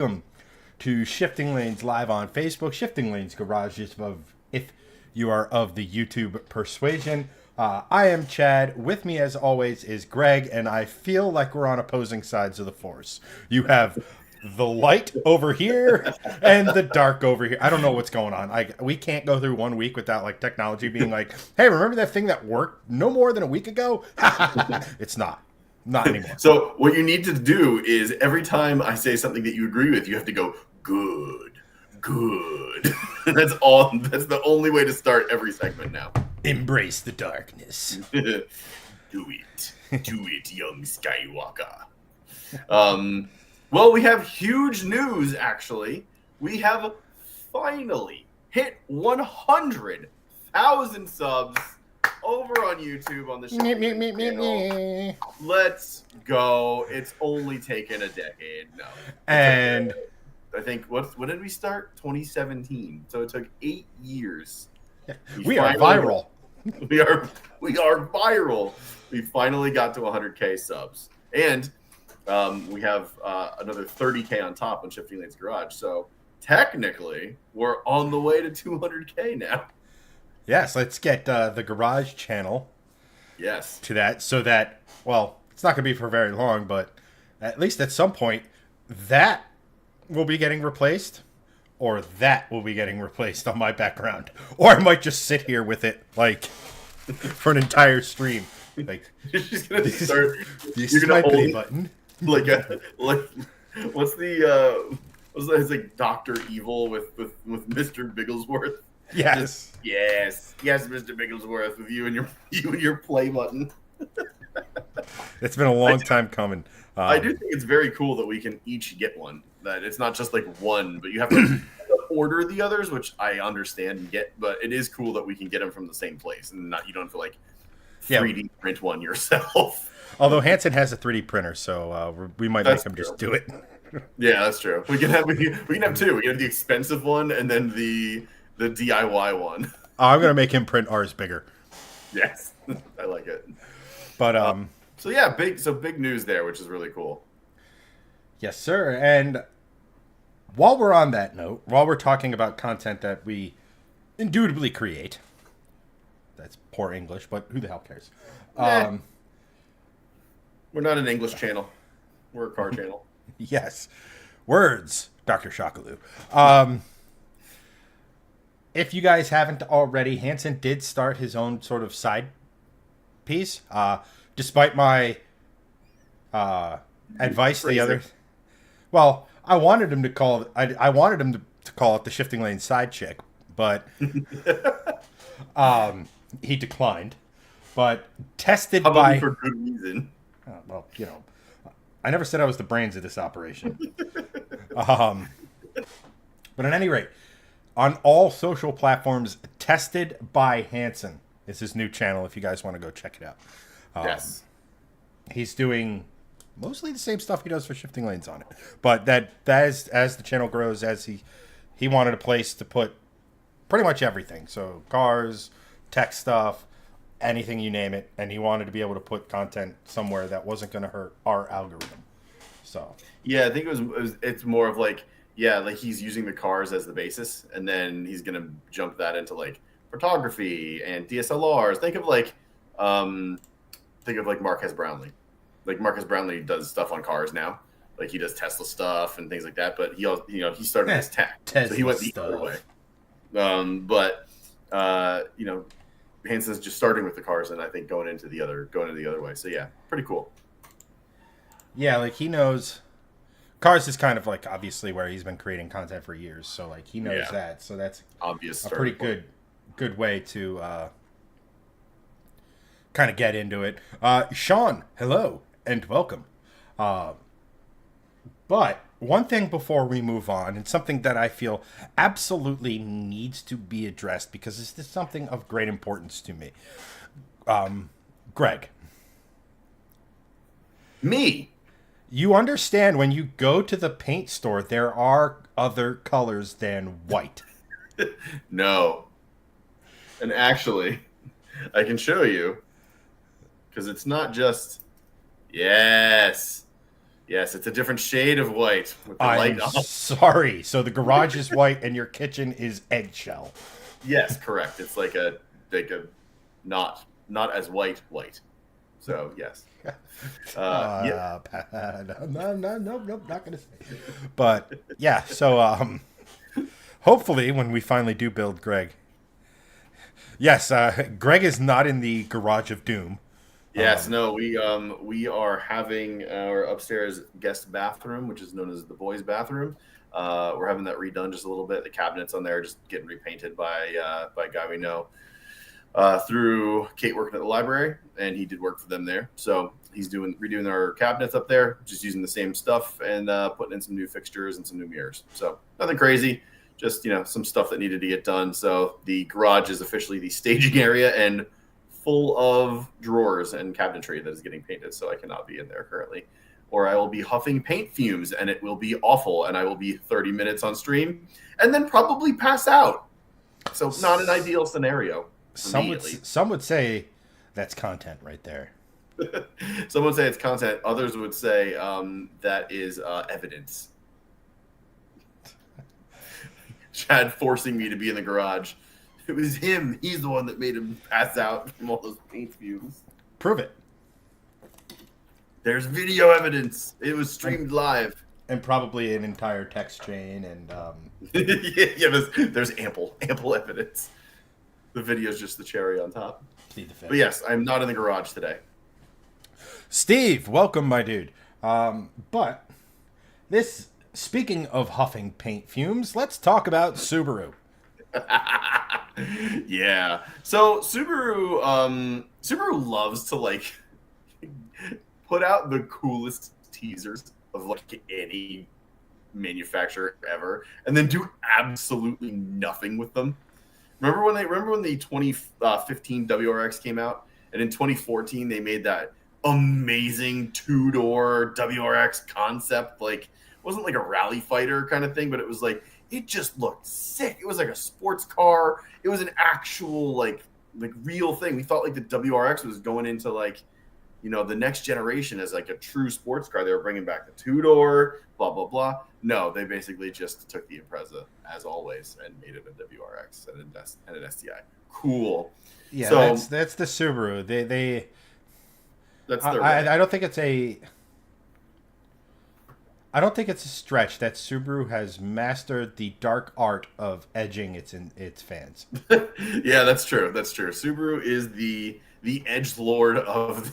Welcome to Shifting Lanes live on Facebook. Shifting Lanes Garage is if you are of the YouTube persuasion. I am Chad. With me, as always, is Greg, and I feel like we're on opposing sides of the force. You have the light over here and the dark over here. I don't know what's going on. We can't go through 1 week without like technology being like, "Hey, remember that thing that worked no more than a week ago?" It's not anymore. So what you need to do is every time I say something that you agree with, you have to go, good, good. That's all. That's the only way to start every segment now. Embrace the darkness. Do it, young Skywalker. Well, we have huge news, actually. We have finally hit 100,000 subs over on YouTube on the channel. Let's go. It's only taken a decade. No. And I think when did we start? 2017. So it took 8 years. We are viral. We are viral. We finally got to 100K subs. And we have another 30K on top on Shifting Lanes Garage. So technically, we're on the way to 200K now. Yes, let's get the Garage channel to that so that, well, it's not going to be for very long, but at least at some point, that will be getting replaced, or that will be getting replaced on my background. Or I might just sit here with it, like, for an entire stream. Like, you're just going to start... This is my play button. What's it's like Dr. Evil with Mr. Bigglesworth? Yes. Yes, Mr. Bigglesworth, with you and your play button. It's been a long time coming. I do think it's very cool that we can each get one. That it's not just like one, but you have to order the others, which I understand and get. But it is cool that we can get them from the same place, and you don't have to like 3D print one yourself. Although Hanson has a 3D printer, so we might make him just do it. Yeah, that's true. We can have two. We can have the expensive one and then the DIY one. I'm gonna make him print ours bigger. Yes, I like it. But big news there, which is really cool. Yes, sir. And while we're on that note, while we're talking about content that we indubitably create, that's poor English, but who the hell cares? We're not an English channel. We're a car channel. Yes. Words, Dr. Shakalu. If you guys haven't already, Hanson did start his own sort of side piece. Despite my advice, well, I wanted him to call it the Shifting Lane Side Chick, but he declined. But tested Probably for good reason. Well, I never said I was the brains of this operation. But at any rate, on all social platforms, Tested by Hanson is his new channel. If you guys want to go check it out, yes, he's doing mostly the same stuff he does for Shifting Lanes on it. But that as the channel grows, as he wanted a place to put pretty much everything. So cars, tech stuff, anything you name it, and he wanted to be able to put content somewhere that wasn't going to hurt our algorithm. So yeah, I think it's more of like he's using the cars as the basis, and then he's gonna jump that into like photography and DSLRs. Think of like Marquez Brownlee. Like Marcus Brownlee does stuff on cars now. Like he does Tesla stuff and things like that. But he started as tech, so he went the other way. Hanson's just starting with the cars, and I think going into the other way. So yeah, pretty cool. Yeah, like he knows cars is kind of like obviously where he's been creating content for years. So like he knows that. So that's obvious. A pretty good way to kind of get into it. Sean, hello and welcome. But one thing before we move on, and something that I feel absolutely needs to be addressed because this is something of great importance to me. Greg. Me. You understand when you go to the paint store, there are other colors than white. No. And actually, I can show you. Because it's not just... Yes. Yes, it's a different shade of white with the I'm light on. sorry. So the garage is white and your kitchen is eggshell. Yes, correct. It's like a not as white. So yes. Yeah. No, not gonna say. But yeah, so hopefully when we finally do build Greg, yes, Greg is not in the garage of doom. Yes, no, we are having our upstairs guest bathroom, which is known as the boys' bathroom. We're having that redone just a little bit. The cabinets on there are just getting repainted by a guy we know through Kate working at the library, and he did work for them there. So he's redoing our cabinets up there, just using the same stuff and putting in some new fixtures and some new mirrors. So nothing crazy, just some stuff that needed to get done. So the garage is officially the staging area and full of drawers and cabinetry that is getting painted. So I cannot be in there currently, or I will be huffing paint fumes and it will be awful. And I will be 30 minutes on stream and then probably pass out. So not an ideal scenario. Some would say that's content right there. Some would say it's content. Others would say that is evidence. Chad forcing me to be in the garage. It was him. He's the one that made him pass out from all those paint fumes. Prove it. There's video evidence. It was streamed live. And probably an entire text chain and yeah, there's ample evidence. The video is just the cherry on top. But yes, I'm not in the garage today. Steve, welcome, my dude. But speaking of huffing paint fumes, let's talk about Subaru. Yeah. So Subaru loves to put out the coolest teasers of any manufacturer ever, and then do absolutely nothing with them. Remember when the 2015 WRX came out, and in 2014 they made that amazing two-door WRX concept, it wasn't like a rally fighter kind of thing, but it was it just looked sick. It was like a sports car. It was an actual real thing. We thought the WRX was going into the next generation as a true sports car. They were bringing back the two-door, blah blah blah. No, they basically just took the Impreza as always and made it a WRX and an STI. Cool. Yeah, so that's the Subaru. I don't think it's a. I don't think it's a stretch that Subaru has mastered the dark art of edging its fans. Yeah, that's true. That's true. Subaru is the edgelord of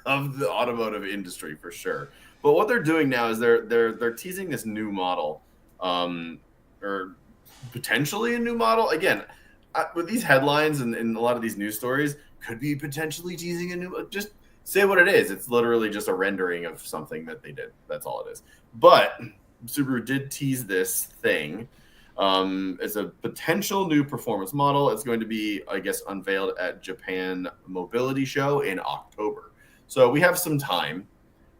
the automotive industry for sure. But what they're doing now is they're teasing this new model, or potentially a new model. Again, with these headlines and a lot of these news stories, could be potentially teasing a new. Just say what it is. It's literally just a rendering of something that they did. That's all it is. But Subaru did tease this thing. It's a potential new performance model. It's going to be, I guess, unveiled at Japan Mobility Show in October. So we have some time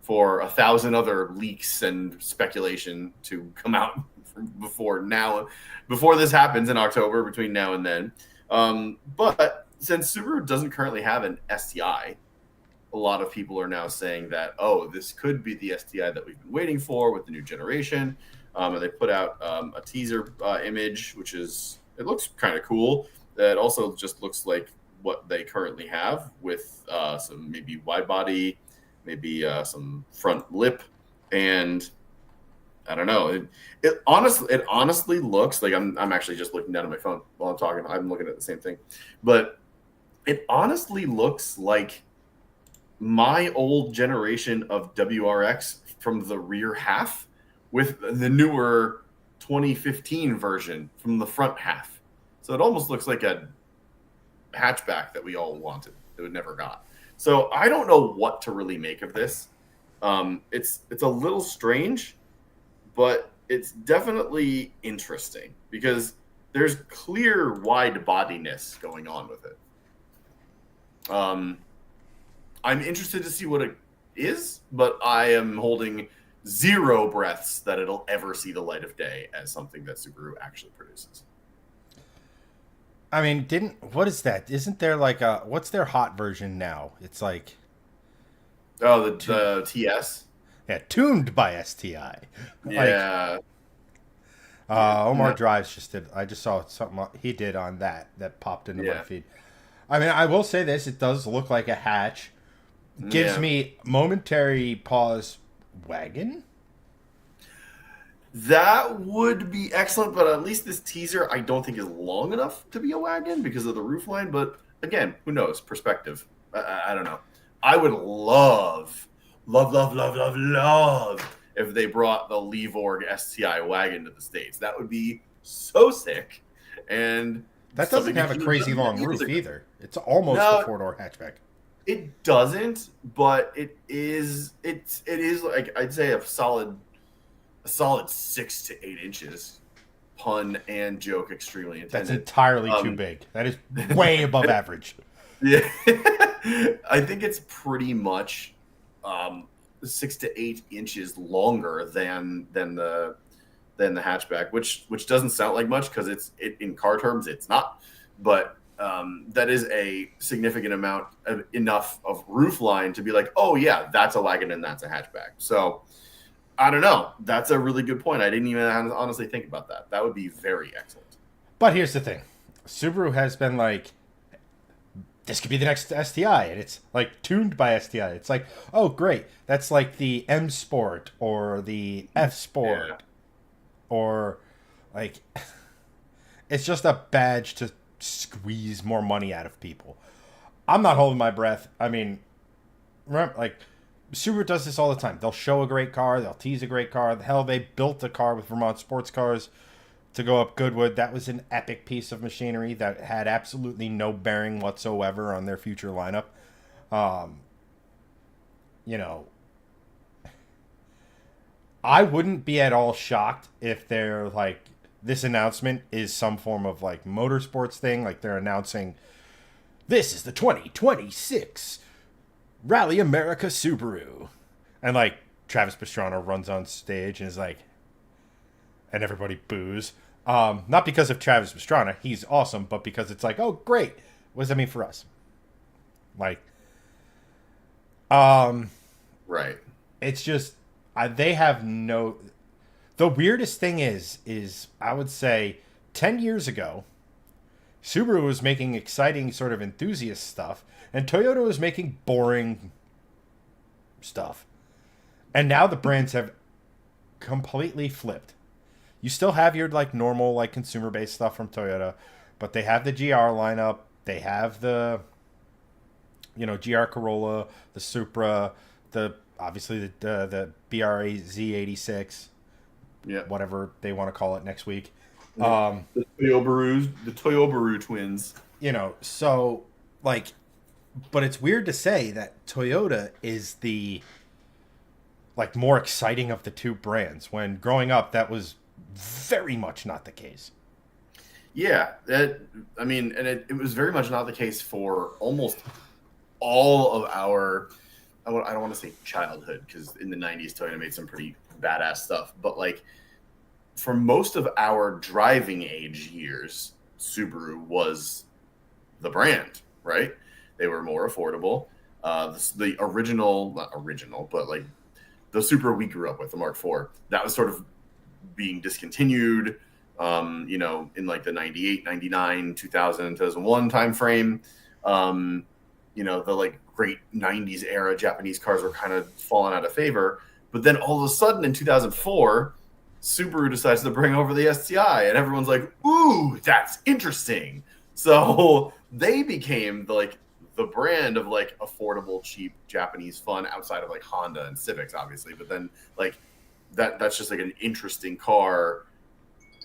for 1,000 other leaks and speculation to come out before this happens in October, between now and then. But since Subaru doesn't currently have an STI, a lot of people are now saying that, oh, this could be the STI that we've been waiting for with the new generation. And they put out a teaser image, it looks kind of cool. It also just looks like what they currently have with some maybe wide body, maybe some front lip, and I don't know. It honestly looks like I'm actually just looking down at my phone while I'm talking. I'm looking at the same thing, but it honestly looks like my old generation of WRX from the rear half with the newer 2015 version from the front half. So it almost looks like a hatchback that we all wanted that we never got. So I don't know what to really make of this. It's a little strange, but it's definitely interesting because there's clear wide bodiness going on with it. I'm interested to see what it is, but I am holding zero breaths that it'll ever see the light of day as something that Subaru actually produces. I mean, what is that? Isn't there what's their hot version now? It's the TS? Yeah, tuned by STI. Like Yeah. Yeah. Omar No. Drives just did. I just saw something he did on that popped into my Yeah. feed. I mean, I will say this: it does look like a hatch. Gives Yeah. me momentary pause. Wagon. That would be excellent, but at least this teaser I don't think is long enough to be a wagon because of the roof line. But again, who knows? Perspective. I don't know. I would love if they brought the Levorg STI wagon to the States. That would be so sick. And That doesn't something you have a should have crazy done long years roof ago. either. It's almost a No, four-door hatchback. it doesn't, but it is like I'd say a solid 6 to 8 inches. Pun and joke extremely That's intended. entirely too big. That is way above average. Yeah, I think it's pretty much 6 to 8 inches longer than the hatchback, which doesn't sound like much because it in car terms it's not, but that is a significant amount of enough of roof line to be like, oh yeah, that's a wagon and that's a hatchback. So I don't know. That's a really good point. I didn't even honestly think about that. That would be very excellent. But here's the thing: Subaru has been like, this could be the next STI, and it's like tuned by STI. It's like, oh great, that's like the M Sport or the F Sport, Yeah. or like, it's just a badge to squeeze more money out of people. I'm not holding my breath. I mean, remember, like, Subaru does this all the time. They'll show a great car, they'll tease a great car. Hell, they built a car with Vermont Sports Cars to go up Goodwood. That was an epic piece of machinery that had absolutely no bearing whatsoever on their future lineup. Um, you know, I wouldn't be at all shocked if they're like, this announcement is some form of like motorsports thing. Like they're announcing, this is the 2026 Rally America Subaru. And like Travis Pastrana runs on stage and is like, and everybody boos. Not because of Travis Pastrana, he's awesome, but because it's like, oh great, what does that mean for us? Like, Right. it's just they have no. The weirdest thing is I would say 10 years ago, Subaru was making exciting sort of enthusiast stuff, and Toyota was making boring stuff, and now the brands have completely flipped. You still have your like normal like consumer based stuff from Toyota, but they have the GR lineup. They have the GR Corolla, the Supra, the obviously the BRA Z86, Yeah. whatever they want to call it next week. The Toyobaru twins. So like, but it's weird to say that Toyota is the like more exciting of the two brands when growing up that was very much not the case. Yeah, I mean, and it was very much not the case for almost all of our. I don't want to say childhood because in the '90s Toyota made some pretty badass stuff, but like for most of our driving age years, Subaru was the brand, right? They were more affordable. The original, not original, but like the Supra we grew up with, the Mark IV, that was sort of being discontinued, in like the 98, 99, 2000, 2001 timeframe. The like great 90s era Japanese cars were kind of falling out of favor. But then all of a sudden in 2004, Subaru decides to bring over the STI, and everyone's like, ooh, that's interesting. So they became the brand of like affordable, cheap Japanese fun outside of like Honda and Civics, obviously. But then like that's just like an interesting car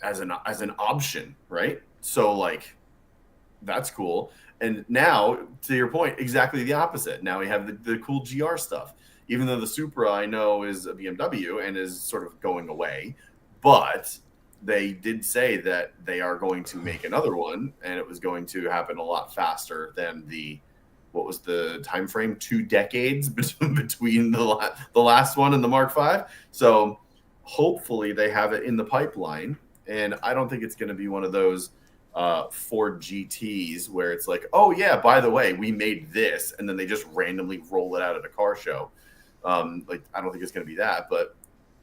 as an option, right? So like that's cool. And now, to your point, exactly the opposite. Now we have the cool GR stuff. Even though the Supra I know is a BMW and is sort of going away, but they did say that they are going to make another one, and it was going to happen a lot faster than what was the time frame? 2 decades between the last one and the Mark V. So hopefully they have it in the pipeline, and I don't think it's going to be one of those Ford GTs where it's like, oh yeah, by the way, we made this, and then they just randomly roll it out at a car show. Like I don't think it's going to be that, but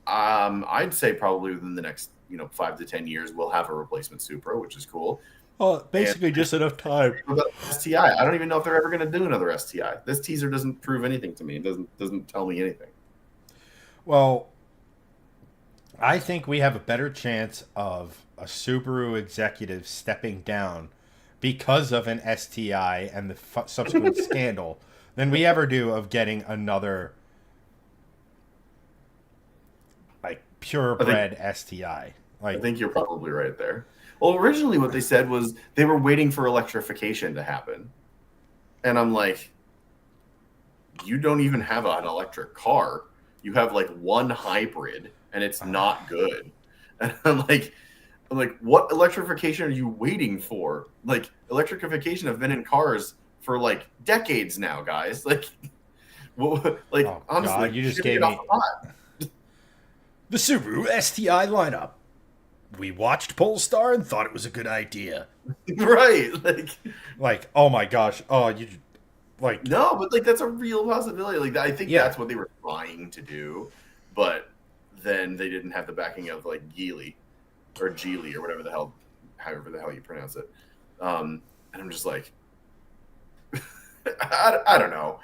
I'd say probably within the next 5 to 10 years we'll have a replacement Supra, which is cool. Well, basically just enough time. STI, I don't even know if they're ever going to do another STI. This teaser doesn't prove anything to me. It doesn't tell me anything. Well, I think we have a better chance of a Subaru executive stepping down because of an STI and the subsequent scandal than we ever do of getting another like purebred STI. Like, I think you're probably right there. Well, originally what they said was they were waiting for electrification to happen. And I'm like, you don't even have an electric car. You have like one hybrid and it's not good. And I'm like, what electrification are you waiting for? Like, electrification have been in cars for like decades now, guys. Like, honestly, God, you just gave me the Subaru STI lineup. We watched Polestar and thought it was a good idea. Right. Like, oh my gosh. Oh, you like no, but like that's a real possibility. Like I think that's what they were trying to do, but then they didn't have the backing of like Geely or Geely or however the hell you pronounce it. And I'm just like, I don't know.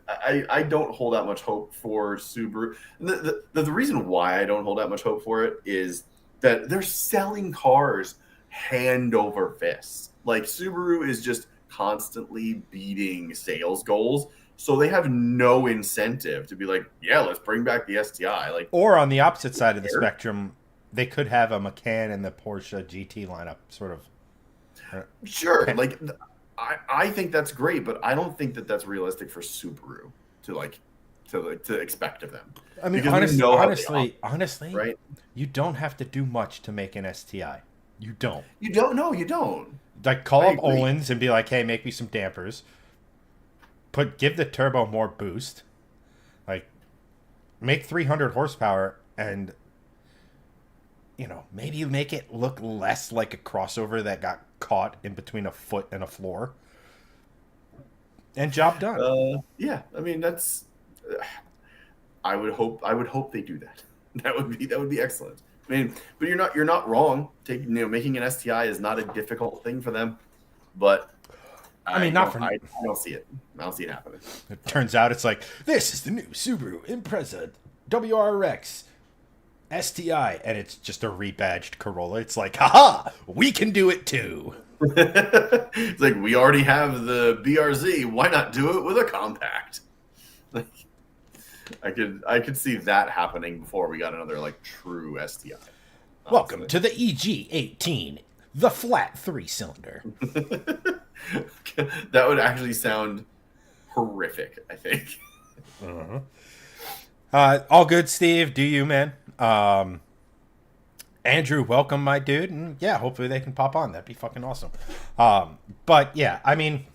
I don't hold that much hope for Subaru. The reason why I don't hold that much hope for it is that they're selling cars hand over fist. Like Subaru is just constantly beating sales goals, so they have no incentive to be like, yeah, let's bring back the STI. Like, or on the opposite side of the spectrum, they could have a Macan in the Porsche GT lineup, sort of. Sure, like I think that's great, but I don't think that that's realistic for Subaru to expect of them. I mean, honestly, right? You don't have to do much to make an STI. You don't. You don't. No, you don't. Like, call up Owens and be like, "Hey, make me some dampers. Give the turbo more boost. Like, make 300 horsepower, and maybe make it look less like a crossover that got caught in between a foot and a floor, and job done." Yeah, I mean that's. I would hope they do that. That would be excellent. I mean, but you're not wrong. Making an STI is not a difficult thing for them, but I don't see it. I don't see it happening. It turns out it's like, this is the new Subaru Impreza WRX STI, and it's just a rebadged Corolla. It's like, haha, we can do it too. It's like, we already have the BRZ. Why not do it with a compact? Like, I could see that happening before we got another like true STI. Honestly. Welcome to the EG18, the flat 3-cylinder. That would actually sound horrific, I think. All good, Steve. Do you, man? Andrew, welcome, my dude. And yeah, hopefully they can pop on. That'd be fucking awesome. But yeah, I mean,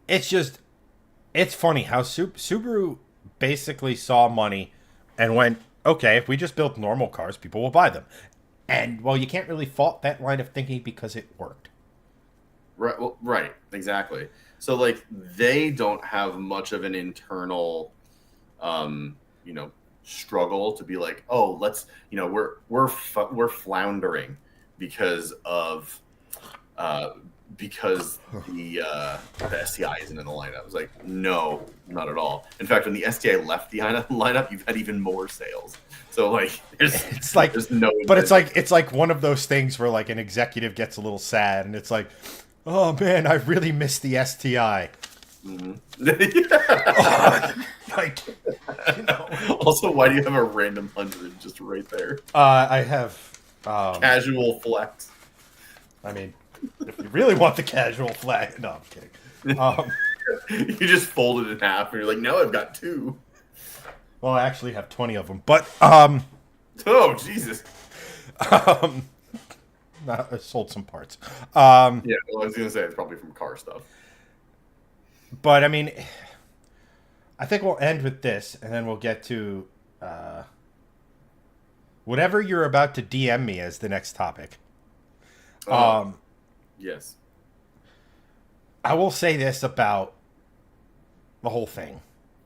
it's funny how Subaru basically saw money and went, okay, if we just build normal cars, people will buy them. And, well, you can't really fault that line of thinking because it worked. Right. Well, right. Exactly. So, like, they don't have much of an internal, struggle to be like, oh, let's, we're floundering because of the STI isn't in the lineup. I was like, no, not at all. In fact, when the STI left the lineup, you've had even more sales. So like, it's like, there's no. But it's like one of those things where like an executive gets a little sad, and it's like, oh man, I really missed the STI. Mm-hmm. Also, why do you have a random 100 just right there? I have casual flex. I mean, if you really want the casual flag, no, I'm kidding. You just fold it in half, and you're like, now I've got 2. Well, I actually have 20 of them, but oh Jesus. I sold some parts. Yeah, well, I was gonna say it's probably from car stuff. But I mean, I think we'll end with this, and then we'll get to whatever you're about to DM me as the next topic. Yes. I will say this about the whole thing.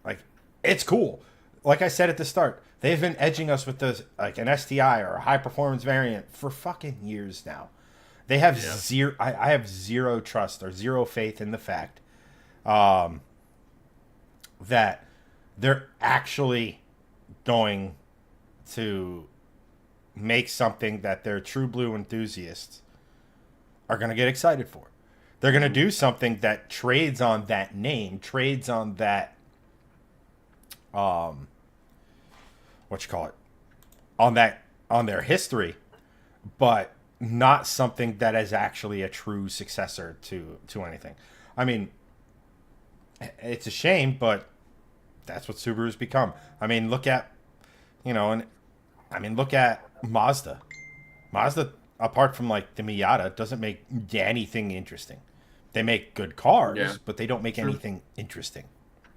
Like, it's cool. Like I said at the start, they've been edging us with this, like an STI or a high performance variant for fucking years now. They have zero. I have zero trust or zero faith in the fact that they're actually going to make something that their true blue enthusiasts are going to get excited for. They're going to do something that trades on that name, trades on that, on their history, but not something that is actually a true successor to anything. I mean, it's a shame, but that's what Subaru's become. I mean, look at Mazda. Mazda, apart from like the Miata, doesn't make anything interesting. They make good cars, but they don't make anything interesting.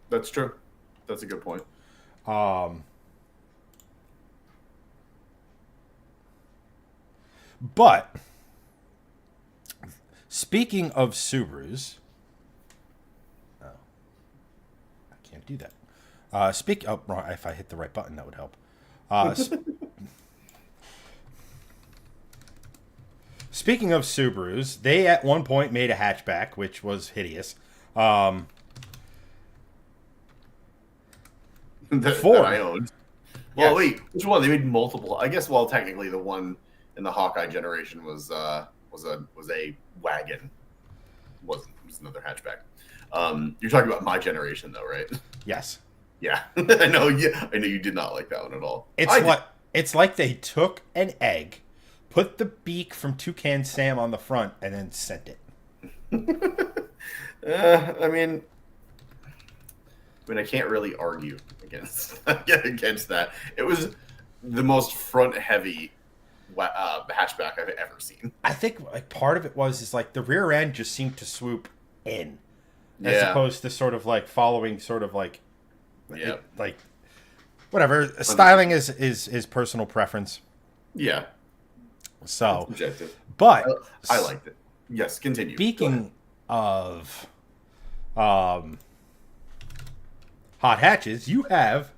That's true. That's a good point. But speaking of Subarus, I can't do that. If I hit the right button, that would help. Speaking of Subarus, they at one point made a hatchback, which was hideous. That I owned. Well, wait, which one? They made multiple. I guess. Well, technically, the one in the Hawkeye generation was a wagon. It was another hatchback. You're talking about my generation, though, right? Yes. Yeah, I know. Yeah, I know you did not like that one at all. It's like they took an egg, put the beak from Toucan Sam on the front, and then sent it. I mean, I can't really argue against that. It was the most front-heavy hatchback I've ever seen. I think like part of it is like the rear end just seemed to swoop in, as opposed to sort of like following sort of like. Yeah. Like, whatever. Styling is personal preference. Yeah. So, objective. But I liked it. Yes, continue. Speaking of hot hatches, you have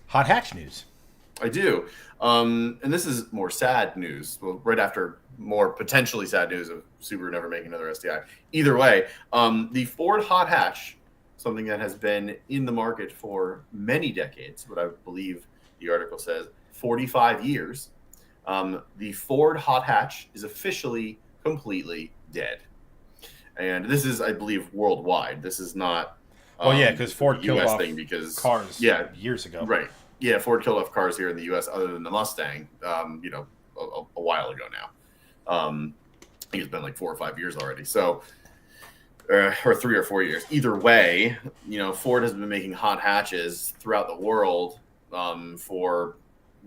hot hatch news. I do. And this is more sad news. Well, right after more potentially sad news of Subaru never making another STI. Either way, the Ford hot hatch, something that has been in the market for many decades, but I believe the article says 45 years. The Ford hot hatch is officially completely dead. And this is, I believe, worldwide. This is not because Ford killed US off thing because cars years ago. Right. Yeah, Ford killed off cars here in the US other than the Mustang, a while ago now. I think it's been like 4 or 5 years already. So or 3 or 4 years. Either way, Ford has been making hot hatches throughout the world for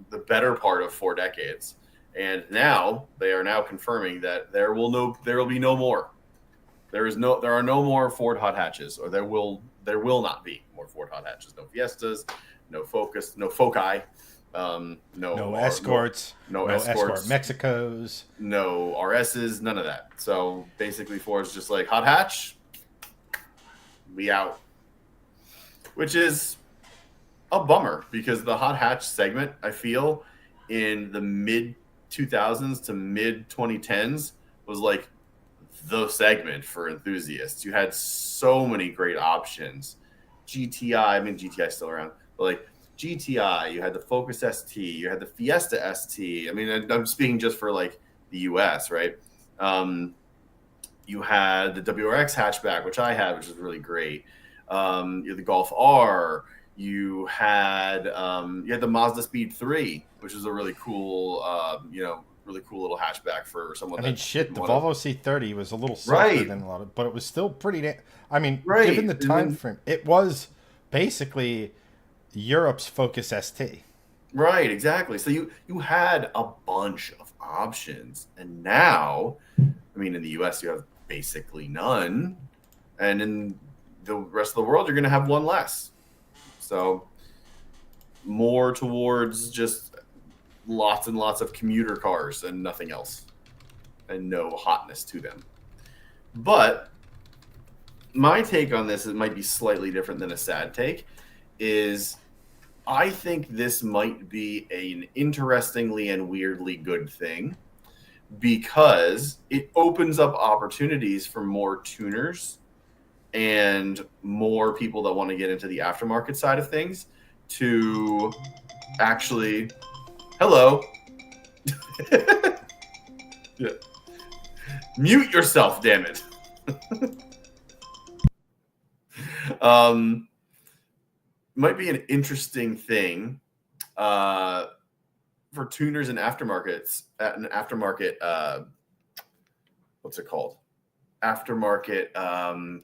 the better part of 4 decades, and now they are now confirming that there will be no more. There are no more Ford hot hatches, or there will not be more Ford hot hatches. No Fiestas, no Focus, no Foci. No Escorts, no Escorts, Escort Mexicos, no RSs, none of that. So basically, Ford's just like hot hatch, we out, which is a bummer because the hot hatch segment, I feel, in the mid 2000s to mid 2010s was like the segment for enthusiasts. You had so many great options. GTI's still around, but like GTI, you had the Focus ST, you had the Fiesta ST. I mean, I'm speaking just for like the US, right? You had the WRX hatchback, which I had, which is really great. You had the Golf R. You had the Mazda Speed 3, which is a really cool, really cool little hatchback for someone. The Volvo C30 was a little softer than a lot of, but it was still pretty. Given the time frame, it was basically Europe's Focus ST. Right, exactly. So you had a bunch of options, and now, in the US you have basically none, and in the rest of the world you're going to have one less. So more towards just lots and lots of commuter cars and nothing else, and no hotness to them. But my take on this, it might be slightly different than a sad take, is I think this might be an interestingly and weirdly good thing because it opens up opportunities for more tuners and more people that want to get into the aftermarket side of things to actually, hello. Yeah. Mute yourself, damn it. Might be an interesting thing for tuners and aftermarkets at an aftermarket what's it called? Aftermarket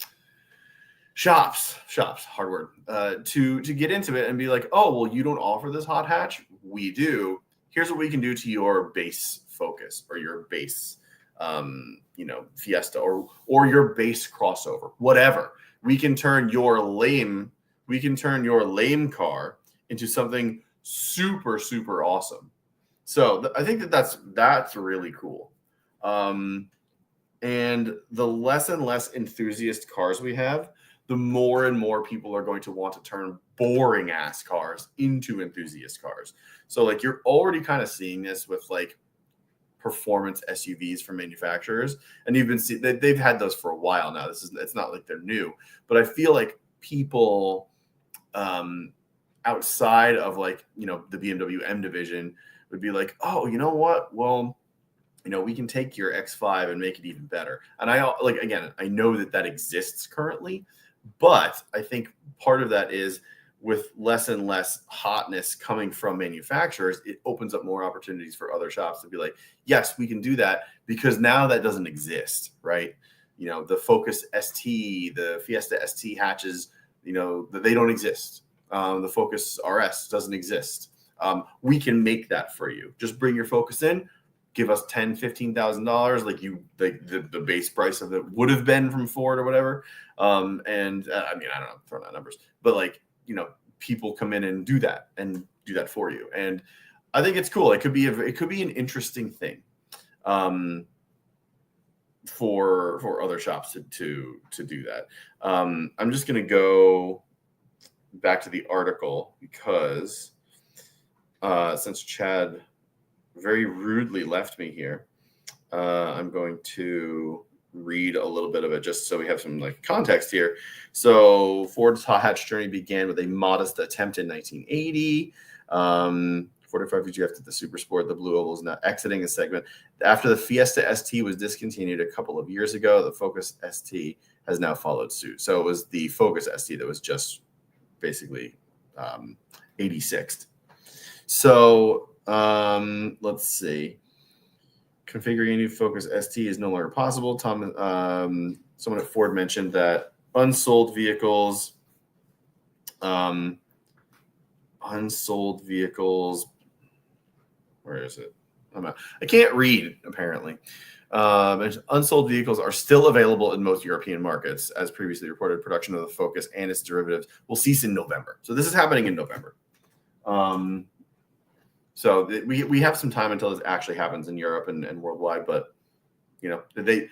shops, hard word, to get into it and be like, oh, well, you don't offer this hot hatch? We do. Here's what we can do to your base Focus or your base Fiesta or your base crossover, whatever. We can turn your lame car into something super, super awesome. So I think that's really cool. And the less and less enthusiast cars we have, the more and more people are going to want to turn boring ass cars into enthusiast cars. So like you're already kind of seeing this with like performance SUVs from manufacturers, and you've been seeing they've had those for a while now. It's not like they're new, but I feel like people outside of like the BMW M division would be like, oh, you know what? Well, we can take your X5 and make it even better. And I know that exists currently, but I think part of that is with less and less hotness coming from manufacturers, it opens up more opportunities for other shops to be like, yes, we can do that because now that doesn't exist, right? The Focus ST, the Fiesta ST hatches, they don't exist. The Focus RS doesn't exist. We can make that for you. Just bring your Focus in, give us $10,000-$15,000, like the base price of it would have been from Ford or whatever. I don't know, throwing out numbers, but like, people come in and do that for you. And I think it's cool. It could be an interesting thing for other shops to do that. I'm just going to go back to the article because since Chad very rudely left me here, I'm going to read a little bit of it just so we have some like context here. So Ford's hot hatch journey began with a modest attempt in 1980. 45 VG after the Super Sport, the Blue Oval is now exiting the segment. After the Fiesta ST was discontinued a couple of years ago, the Focus ST has now followed suit. So it was the Focus ST that was just basically 86th. So let's see. Configuring a new Focus ST is no longer possible. Someone at Ford mentioned that unsold vehicles, where is it? I can't read, apparently. Unsold vehicles are still available in most European markets. As previously reported, production of the Focus and its derivatives will cease in November. So this is happening in November. So we have some time until this actually happens in Europe and worldwide, but they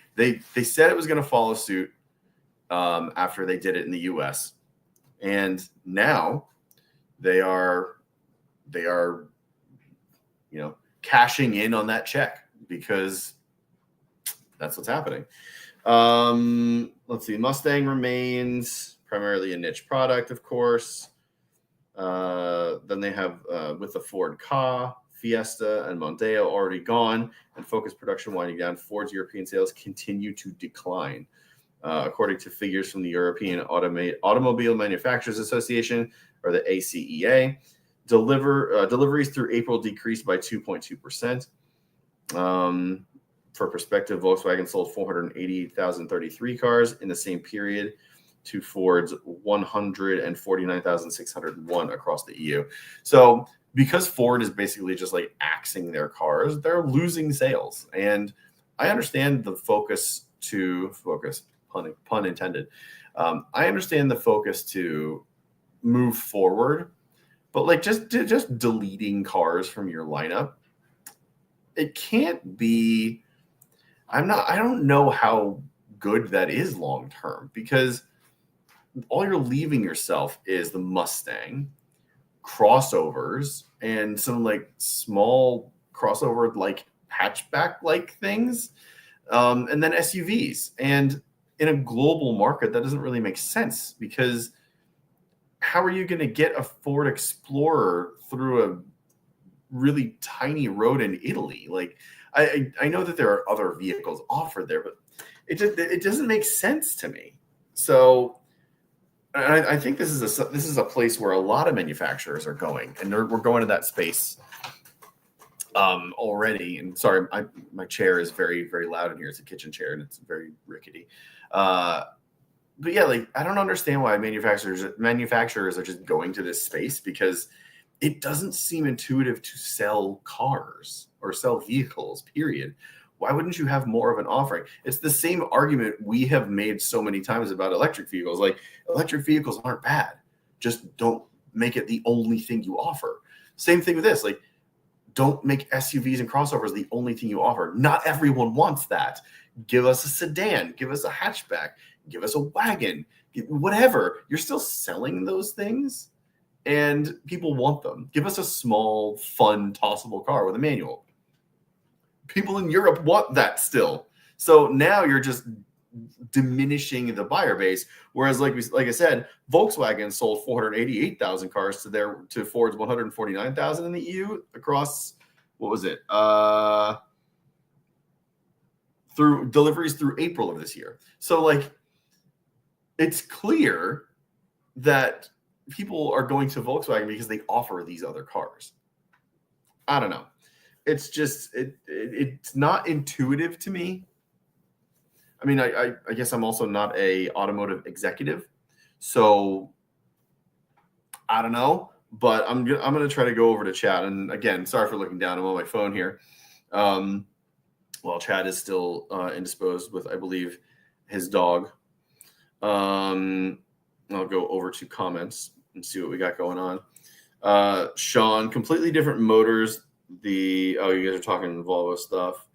said it was going to follow suit after they did it in the U.S. and now they are cashing in on that check because that's what's happening. Let's see. Mustang remains primarily a niche product, of course. Then they have with the Ford Ka, Fiesta, and Mondeo already gone, and Focus production winding down, Ford's European sales continue to decline. According to figures from the European Automobile Manufacturers Association, or the ACEA, deliveries through April decreased by 2.2%. For perspective, Volkswagen sold 488,033 cars in the same period to Ford's 149,601 across the EU. So because Ford is basically just like axing their cars, they're losing sales. And I understand the focus, pun intended. I understand the focus to move forward, but like just deleting cars from your lineup, it can't be. I don't know how good that is long term, because all you're leaving yourself is the Mustang, crossovers, and some like small crossover like hatchback like things, and then SUVs. And in a global market, that doesn't really make sense, because how are you going to get a Ford Explorer through a really tiny road in Italy? Like, I know that there are other vehicles offered there, but it doesn't make sense to me. So I think this is a place where a lot of manufacturers are going, and we're going to that space already. And sorry, my chair is very, very loud in here. It's a kitchen chair and it's very rickety. But yeah, like, I don't understand why manufacturers are just going to this space, because it doesn't seem intuitive to sell cars or sell vehicles, period. Why wouldn't you have more of an offering? It's the same argument we have made so many times about electric vehicles. Like, electric vehicles aren't bad. Just don't make it the only thing you offer. Same thing with this. Like, don't make SUVs and crossovers the only thing you offer. Not everyone wants that. Give us a sedan. Give us a hatchback. Give us a wagon. Whatever. You're still selling those things, and people want them. Give us a small, fun, tossable car with a manual. People in Europe want that still. So now you're just diminishing the buyer base. Whereas, like I said, Volkswagen sold 488,000 cars to Ford's 149,000 in the EU across, what was it? Through deliveries through April of this year. So, like, it's clear that people are going to Volkswagen because they offer these other cars. I don't know. It's just it's not intuitive to me. I mean, I guess I'm also not a automotive executive, so I don't know. But I'm gonna try to go over to chat. And again, sorry for looking down. I'm on my phone here. While Chad is still indisposed with, I believe, his dog. I'll go over to comments and see what we got going on. Sean, completely different motors. You guys are talking Volvo stuff.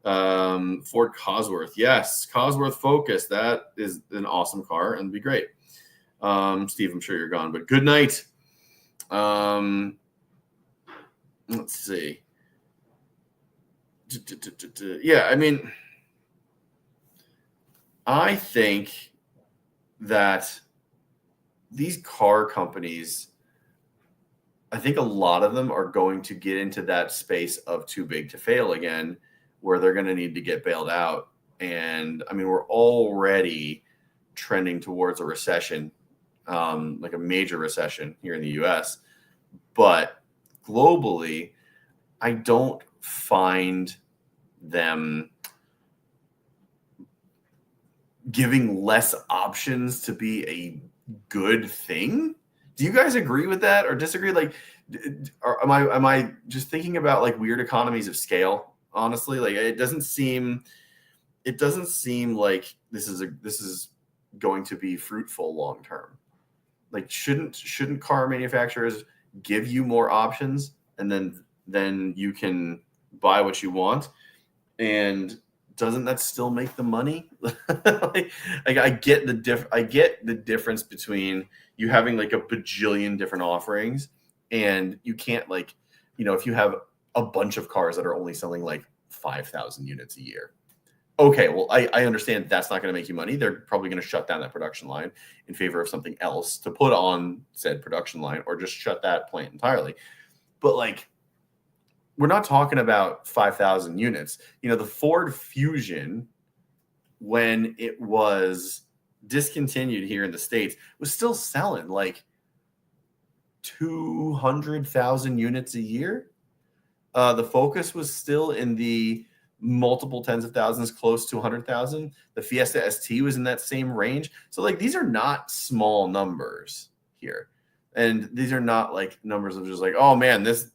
Ford Cosworth. Yes, Cosworth Focus. That is an awesome car and be great. Steve, I'm sure you're gone, but good night. Let's see. Yeah, I mean, I think that these car companies, I think a lot of them are going to get into that space of too big to fail again, where they're going to need to get bailed out. And I mean, we're already trending towards a recession, like a major recession here in the US. But globally, I don't find them giving less options to be a good thing. Do you guys agree with that or disagree? Like, am I just thinking about like weird economies of scale? Honestly, like, it doesn't seem like this is going to be fruitful long term. Like, shouldn't car manufacturers give you more options, and then you can buy what you want? And doesn't that still make the money? like I get the difference between you having like a bajillion different offerings, and you can't, like, if you have a bunch of cars that are only selling like 5,000 units a year. Okay, well, I understand that's not going to make you money. They're probably going to shut down that production line in favor of something else to put on said production line, or just shut that plant entirely. But like, we're not talking about 5,000 units. The Ford Fusion, when it was discontinued here in the States, was still selling like 200,000 units a year. The Focus was still in the multiple tens of thousands, close to 100,000. The Fiesta ST was in that same range. So like, these are not small numbers here. And these are not like numbers of just like, oh man, this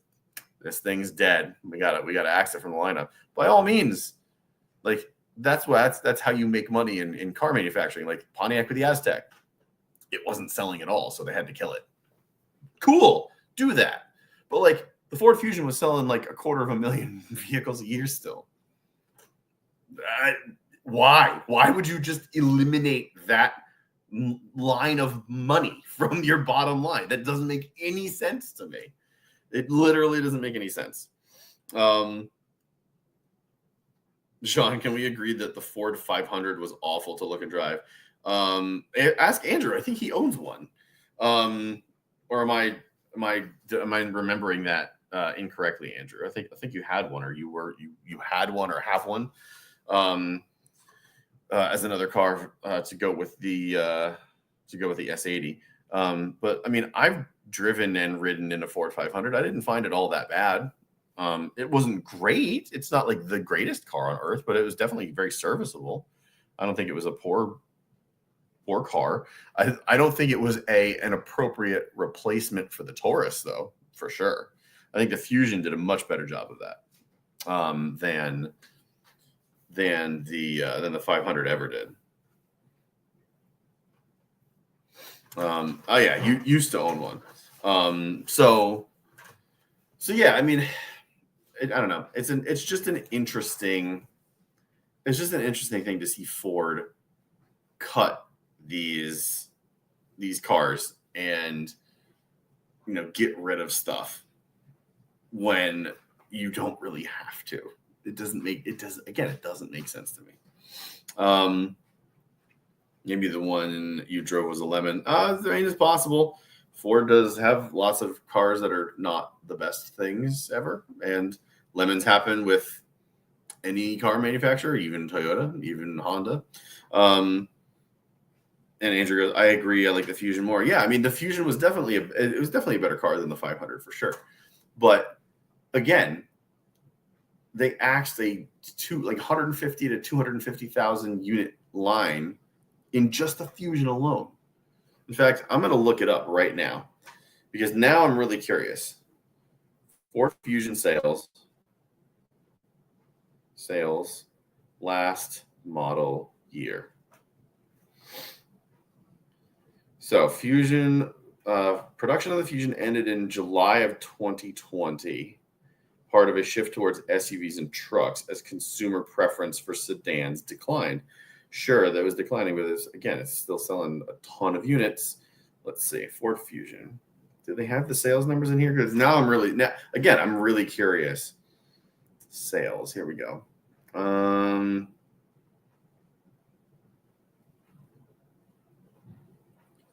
thing's dead. We got to axe it from the lineup. By all means, like, that's how you make money in car manufacturing. Like Pontiac with the Aztec, it wasn't selling at all, so they had to kill it. Cool, do that. But like, the Ford Fusion was selling like 250,000 vehicles a year still. Why? Why would you just eliminate that line of money from your bottom line? That doesn't make any sense to me. It literally doesn't make any sense. Sean, can we agree that the Ford 500 was awful to look and drive? Ask Andrew. I think he owns one. Or am I remembering that incorrectly, Andrew? I think you had one, or you had one, or have one as another car to go with the S80. But I mean, I've driven and ridden in a Ford 500. I didn't find it all that bad. It wasn't great. It's not like the greatest car on earth, but it was definitely very serviceable. I don't think it was a poor car. I don't think it was an appropriate replacement for the Taurus, though, for sure. I think the Fusion did a much better job of that than the 500 ever did. Oh yeah, you used to own one. So yeah, I mean, I don't know. It's just an interesting thing to see Ford cut these cars and get rid of stuff when you don't really have to. It doesn't make sense to me. Maybe the one you drove was a lemon. I mean, it's possible. Ford does have lots of cars that are not the best things ever, and lemons happen with any car manufacturer, even Toyota, even Honda. And Andrew goes, I agree. I like the Fusion more. Yeah, I mean, the Fusion was definitely a better car than the 500 for sure. But again, they axed a 150 to 250,000 unit line in just the Fusion alone. In fact, I'm going to look it up right now because now I'm really curious. Ford Fusion sales last model year. So Fusion production of the Fusion ended in July of 2020, part of a shift towards SUVs and trucks as consumer preference for sedans declined. Sure, that was declining, but it's still selling a ton of units. Let's see, Ford Fusion. Do they have the sales numbers in here? Because now I'm really curious. Sales, here we go.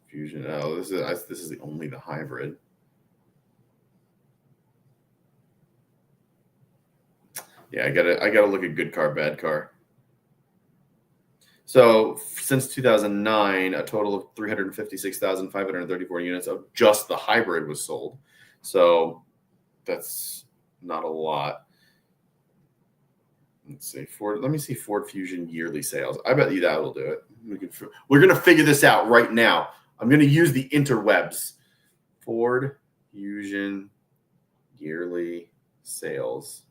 Fusion. Oh, this is only the hybrid. Yeah, I gotta look at good car, bad car. So since 2009, a total of 356,534 units of just the hybrid was sold. So that's not a lot. Let's see, let me see Ford Fusion yearly sales. I bet you that will do it. We're going to figure this out right now. I'm going to use the interwebs. Ford Fusion yearly sales.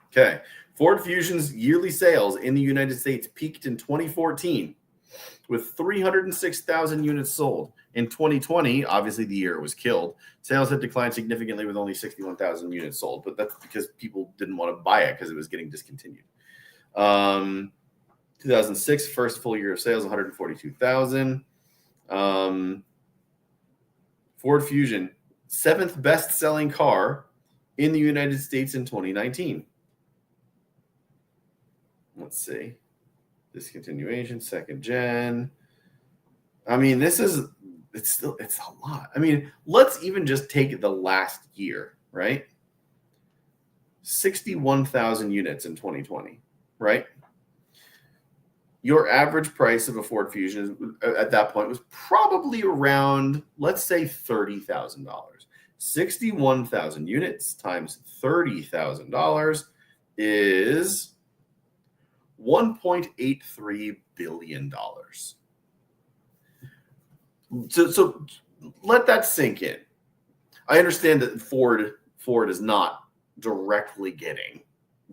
Okay. Ford Fusion's yearly sales in the United States peaked in 2014 with 306,000 units sold. In 2020, obviously the year it was killed, sales had declined significantly with only 61,000 units sold, but that's because people didn't want to buy it because it was getting discontinued. 2006, first full year of sales, 142,000. Ford Fusion, seventh best-selling car in the United States in 2019. Let's see. Discontinuation, second gen. I mean, it's a lot. I mean, let's even just take the last year, right? 61,000 units in 2020, right? Your average price of a Ford Fusion at that point was probably around, let's say, $30,000. 61,000 units times $30,000 is $1.83 billion. So let that sink in. I understand that Ford is not directly getting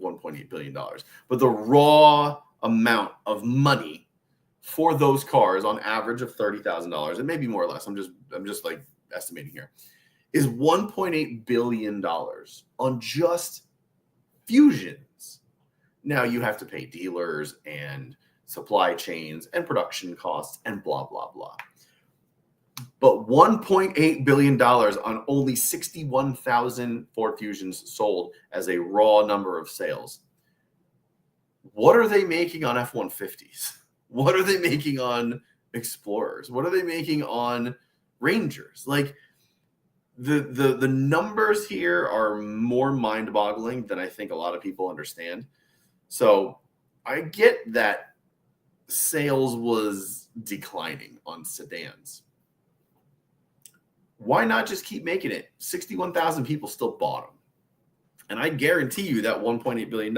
$1.8 billion, but the raw amount of money for those cars on average of $30,000, and maybe more or less, I'm just like estimating here, is $1.8 billion on just Fusions. Now you have to pay dealers and supply chains and production costs and blah, blah, blah. But $1.8 billion on only 61,000 Ford Fusions sold as a raw number of sales. What are they making on F-150s? What are they making on Explorers? What are they making on Rangers? Like, the numbers here are more mind-boggling than I think a lot of people understand. So I get that sales was declining on sedans. Why not just keep making it? 61,000 people still bought them. And I guarantee you that $1.8 billion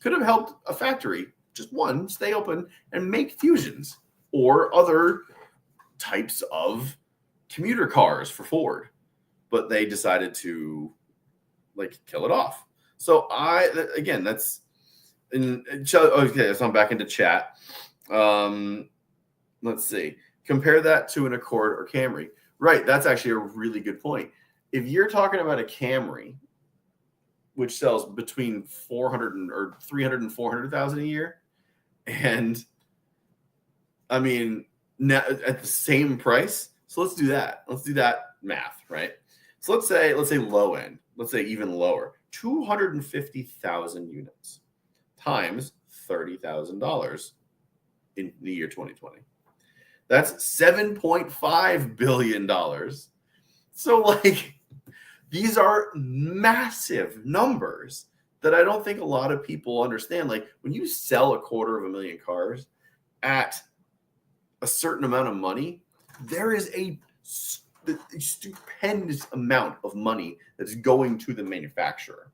could have helped a factory, just one, stay open and make Fusions or other types of commuter cars for Ford. But they decided to kill it off. So that's okay. So I'm back into chat. Let's see. Compare that to an Accord or Camry. Right. That's actually a really good point. If you're talking about a Camry, which sells between 400 or 300 and 400,000 a year, and I mean, now at the same price. So let's do that. Let's do that math, right? So let's say low end. Let's say even lower. 250,000 units times $30,000 in the year 2020. That's $7.5 billion. So these are massive numbers that I don't think a lot of people understand. Like, when you sell 250,000 cars at a certain amount of money, there is a stupendous amount of money that's going to the manufacturer.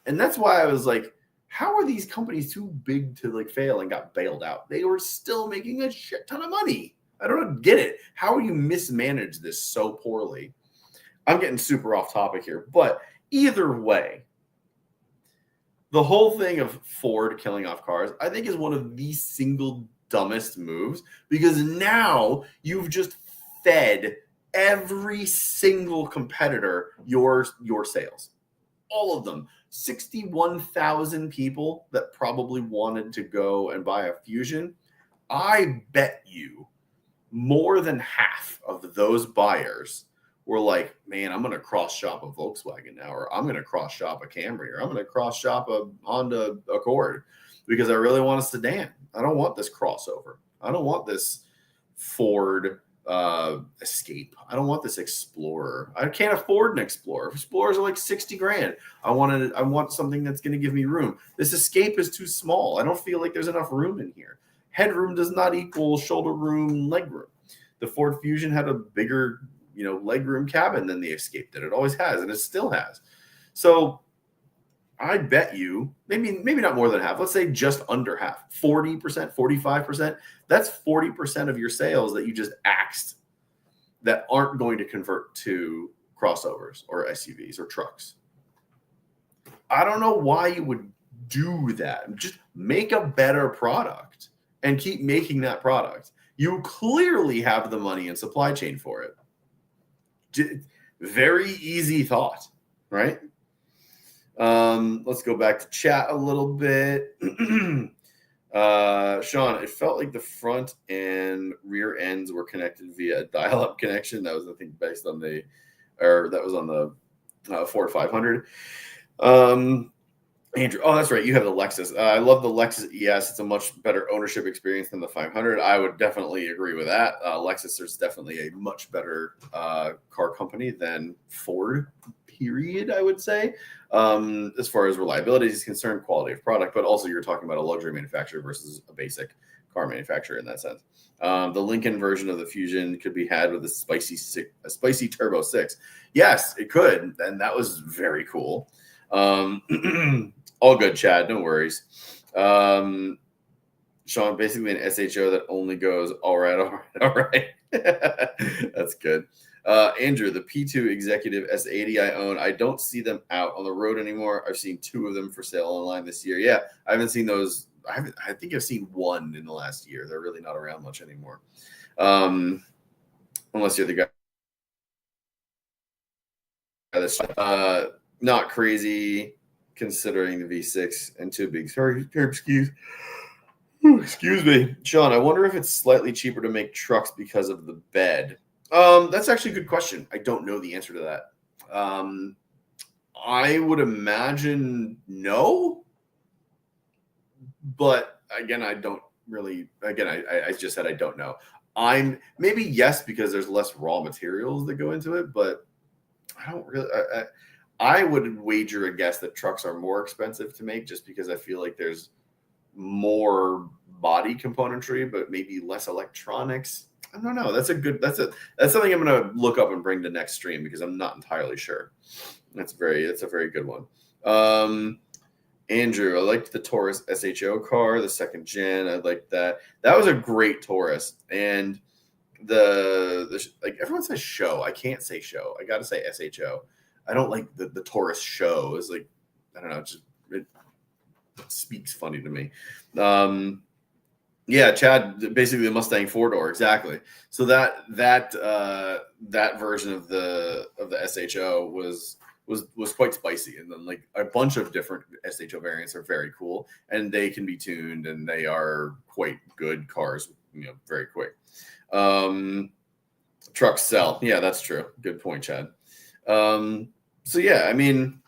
And that's why I was like, how are these companies too big to fail and got bailed out? They were still making a shit ton of money. I don't get it. How do you mismanage this so poorly? I'm getting super off topic here, but either way, the whole thing of Ford killing off cars, I think, is one of the single dumbest moves, because now you've just fed every single competitor your sales. All of them. 61,000 people that probably wanted to go and buy a Fusion. I bet you more than half of those buyers were like, man, I'm going to cross shop a Volkswagen now, or I'm going to cross shop a Camry, or I'm going to cross shop a Honda Accord because I really want a sedan. I don't want this crossover. I don't want this Ford Escape. I don't want this Explorer. I can't afford an Explorer. Explorers are like 60 grand. I want something that's going to give me room. This Escape is too small. I don't feel like there's enough room in here. Headroom does not equal shoulder room, leg room. The Ford Fusion had a bigger, legroom cabin than the Escape did. It always has, and it still has. So I bet you, maybe not more than half, let's say just under half, 40%, 45%, that's 40% of your sales that you just axed that aren't going to convert to crossovers or SUVs or trucks. I don't know why you would do that. Just make a better product and keep making that product. You clearly have the money and supply chain for it. Very easy thought, right? Let's go back to chat a little bit. Sean, it felt like the front and rear ends were connected via a dial-up connection. That was, I think, that was on the Ford 500. Andrew, oh, that's right. You have the Lexus. I love the Lexus ES. It's a much better ownership experience than the 500. I would definitely agree with that. Lexus is definitely a much better car company than Ford, period, I would say, as far as reliability is concerned, quality of product, but also you're talking about a luxury manufacturer versus a basic car manufacturer in that sense. The Lincoln version of the Fusion could be had with a spicy Turbo 6. Yes, it could, and that was very cool. All good, Chad. No worries. Sean, basically an SHO that only goes all right. That's good. Andrew, the P2 Executive S80 I own, I don't see them out on the road anymore. I've seen 2 of them for sale online this year. Yeah, I haven't seen those. I think I've seen 1 in the last year. They're really not around much anymore. Unless you're the guy that's not crazy. considering the V6 and too big. Sorry, excuse me, Sean. I wonder if it's slightly cheaper to make trucks because of the bed. That's actually a good question. I don't know the answer to that. I would imagine no, but again, I don't really. Again, I just said I don't know. I'm maybe yes because there's less raw materials that go into it, but I don't really. I would wager a guess that trucks are more expensive to make just because I feel like there's more body componentry, but maybe less electronics. I don't know. That's something I'm going to look up and bring to next stream because I'm not entirely sure. That's a very good one. Andrew, I liked the Taurus SHO car, the second gen. I liked that. That was a great Taurus. And the like everyone says show. I can't say show. I got to say SHO. I don't like the Taurus show. It's like, I don't know, it speaks funny to me. Yeah, Chad, basically the Mustang 4-door, exactly. So that version of the SHO was quite spicy, and then like a bunch of different SHO variants are very cool, and they can be tuned, and they are quite good cars, very quick. Trucks sell, yeah, that's true. Good point, Chad. So yeah, I mean,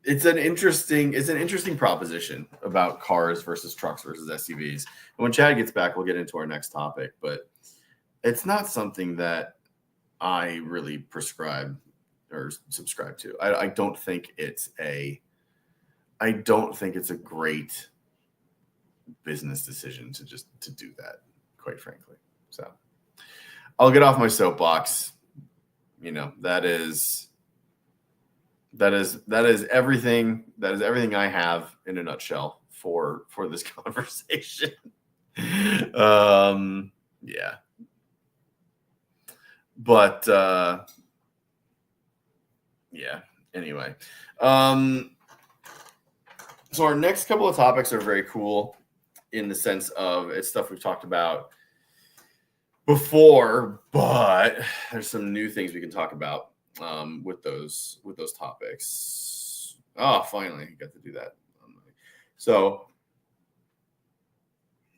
it's an interesting proposition about cars versus trucks versus SUVs. And when Chad gets back, we'll get into our next topic, but it's not something that I really prescribe or subscribe to. I don't think it's a great business decision to do that, quite frankly. So I'll get off my soapbox. That is everything. That is everything I have in a nutshell for this conversation. Yeah. But yeah. Anyway. So our next couple of topics are very cool in the sense of it's stuff we've talked about before, but there's some new things we can talk about with those topics. Oh, finally, you got to do that. So,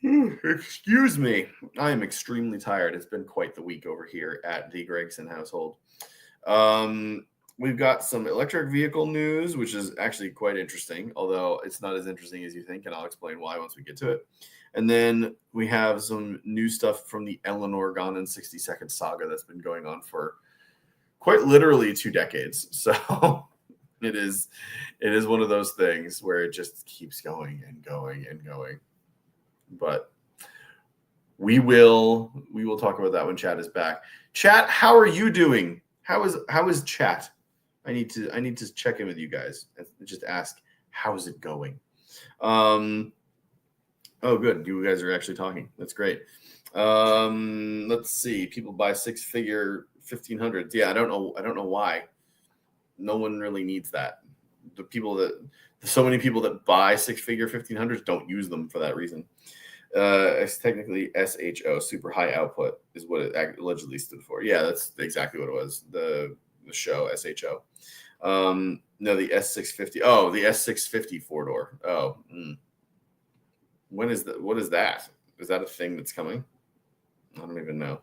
excuse me, I am extremely tired. It's been quite the week over here at the Gregson household. We've got some electric vehicle news, which is actually quite interesting, although it's not as interesting as you think, and I'll explain why once we get to it. And then we have some new stuff from the Eleanor Gone in 60 Seconds saga that's been going on for quite literally 2 decades. So it is one of those things where it just keeps going and going and going. But we will talk about that when Chat is back. Chat, how are you doing? How is Chat? I need to check in with you guys and just ask, how's it going? Oh, good. You guys are actually talking. That's great. Let's see. People buy 6-figure 1500s. Yeah, I don't know why. No one really needs that. So many people that buy 6-figure 1500s don't use them for that reason. It's technically SHO, super high output, is what it allegedly stood for. Yeah, that's exactly what it was. The show SHO. No, the S650. Oh, the S650 4-door. Oh. When is that? What is that? Is that a thing that's coming? I don't even know.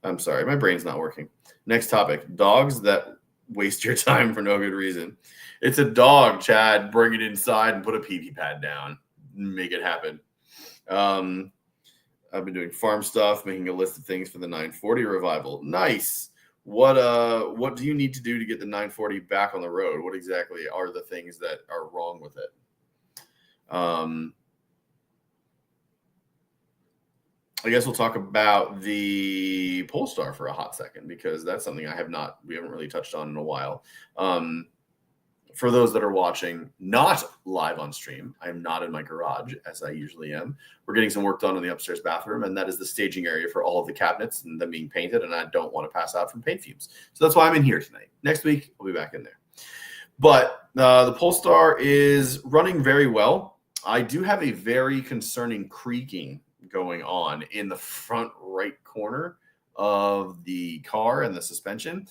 I'm sorry. My brain's not working. Next topic. Dogs that waste your time for no good reason. It's a dog, Chad. Bring it inside and put a pee-pee pad down. Make it happen. I've been doing farm stuff, making a list of things for the 940 revival. Nice. What do you need to do to get the 940 back on the road? What exactly are the things that are wrong with it? I guess we'll talk about the Polestar for a hot second because that's something we haven't really touched on in a while. For those that are watching, not live on stream, I am not in my garage as I usually am. We're getting some work done in the upstairs bathroom, and that is the staging area for all of the cabinets and them being painted, and I don't want to pass out from paint fumes. So that's why I'm in here tonight. Next week, I'll be back in there. But the Polestar is running very well. I do have a very concerning creaking going on in the front right corner of the car and the suspension.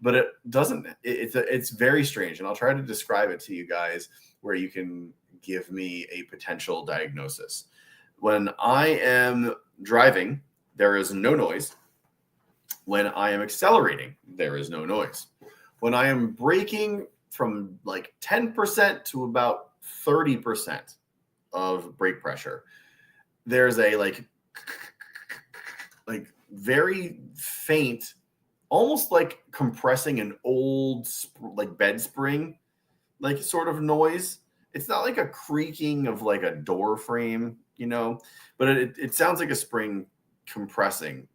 but it doesn't. It's very strange, and I'll try to describe it to you guys where you can give me a potential diagnosis. When I am driving, there is no noise. When I am accelerating, there is no noise. When I am braking from like 10% to about 30% of brake pressure, there's a like very faint, almost like compressing an old like bed spring, like sort of noise. It's not like a creaking of like a door frame, but it sounds like a spring compressing.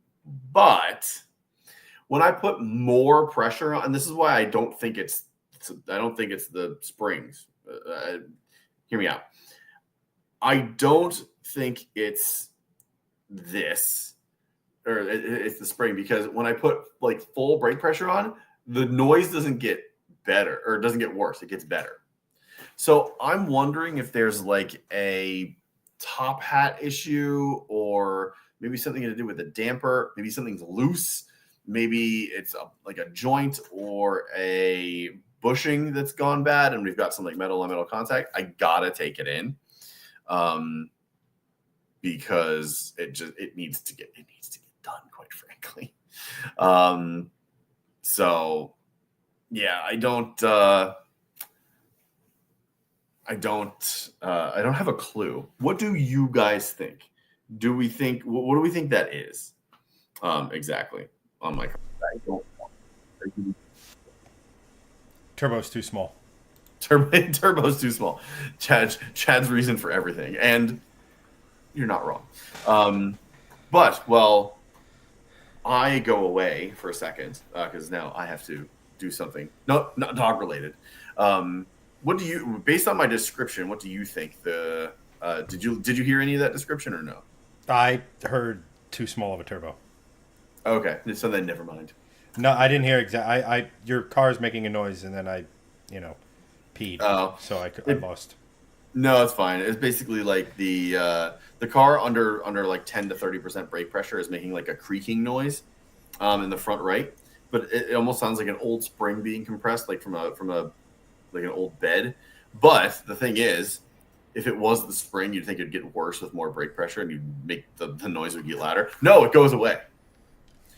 But when I put more pressure on, and this is why I don't think it's the springs. Hear me out. I don't think it's this, or it's the spring, because when I put like full brake pressure on, the noise doesn't get better, or it doesn't get worse. It gets better. So I'm wondering if there's like a top hat issue, or maybe something to do with the damper. Maybe something's loose. Maybe it's like a joint or a bushing that's gone bad, and we've got some like metal on metal contact. I gotta take it in, because it needs to get done, quite frankly. So yeah, I don't have a clue. What do you guys think? What do we think that is? Exactly. On my, I don't know. Turbo's too small. Turbo's too small. Chad's reason for everything, and you're not wrong. But well, I go away for a second because now I have to do something. No, not dog related. What do you, based on my description, what do you think the? Did you hear any of that description or no? I heard too small of a turbo. Okay, so then never mind. No, I didn't hear I your car's making a noise, and then I, peed. Oh, so I lost. No, it's fine. It's basically like the car under like 10 to 30% brake pressure is making like a creaking noise in the front right, but it almost sounds like an old spring being compressed, like from a like an old bed. But the thing is, if it was the spring, you'd think it'd get worse with more brake pressure, and you'd make the noise would get louder. No, it goes away.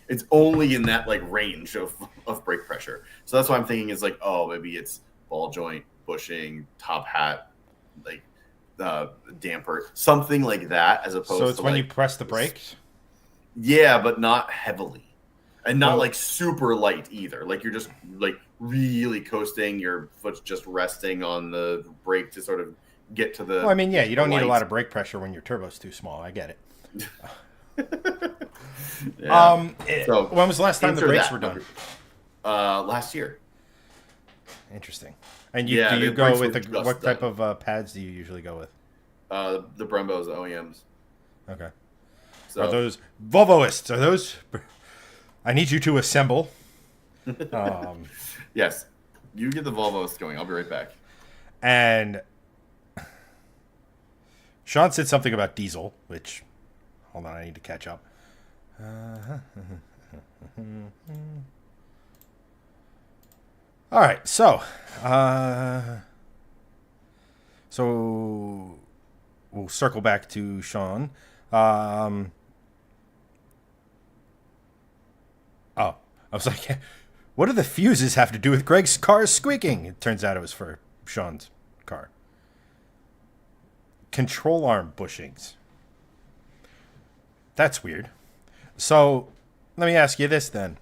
It's only in that like range of brake pressure. So that's why I'm thinking is like, oh, maybe it's ball joint, bushing, top hat, like damper, something like that, as opposed to. So it's when you press the brakes? Yeah, but not heavily. And not like super light either. Like you're just like really coasting, your foot's just resting on the brake to sort of get to the. Well, I mean, yeah, you don't need a lot of brake pressure when your turbo's too small. I get it. Yeah. So when was the last time the brakes were done? Last year. Interesting. And do you go with what type of pads do you usually go with? The Brembos, the OEMs. Okay. So, are those Volvoists? Are those? I need you to assemble. Yes, you get the Volvos going. I'll be right back. And Sean said something about diesel, which, hold on, I need to catch up. All right, so we'll circle back to Sean. I was like, what do the fuses have to do with Greg's car squeaking? It turns out it was for Sean's car. Control arm bushings. That's weird. So, let me ask you this then.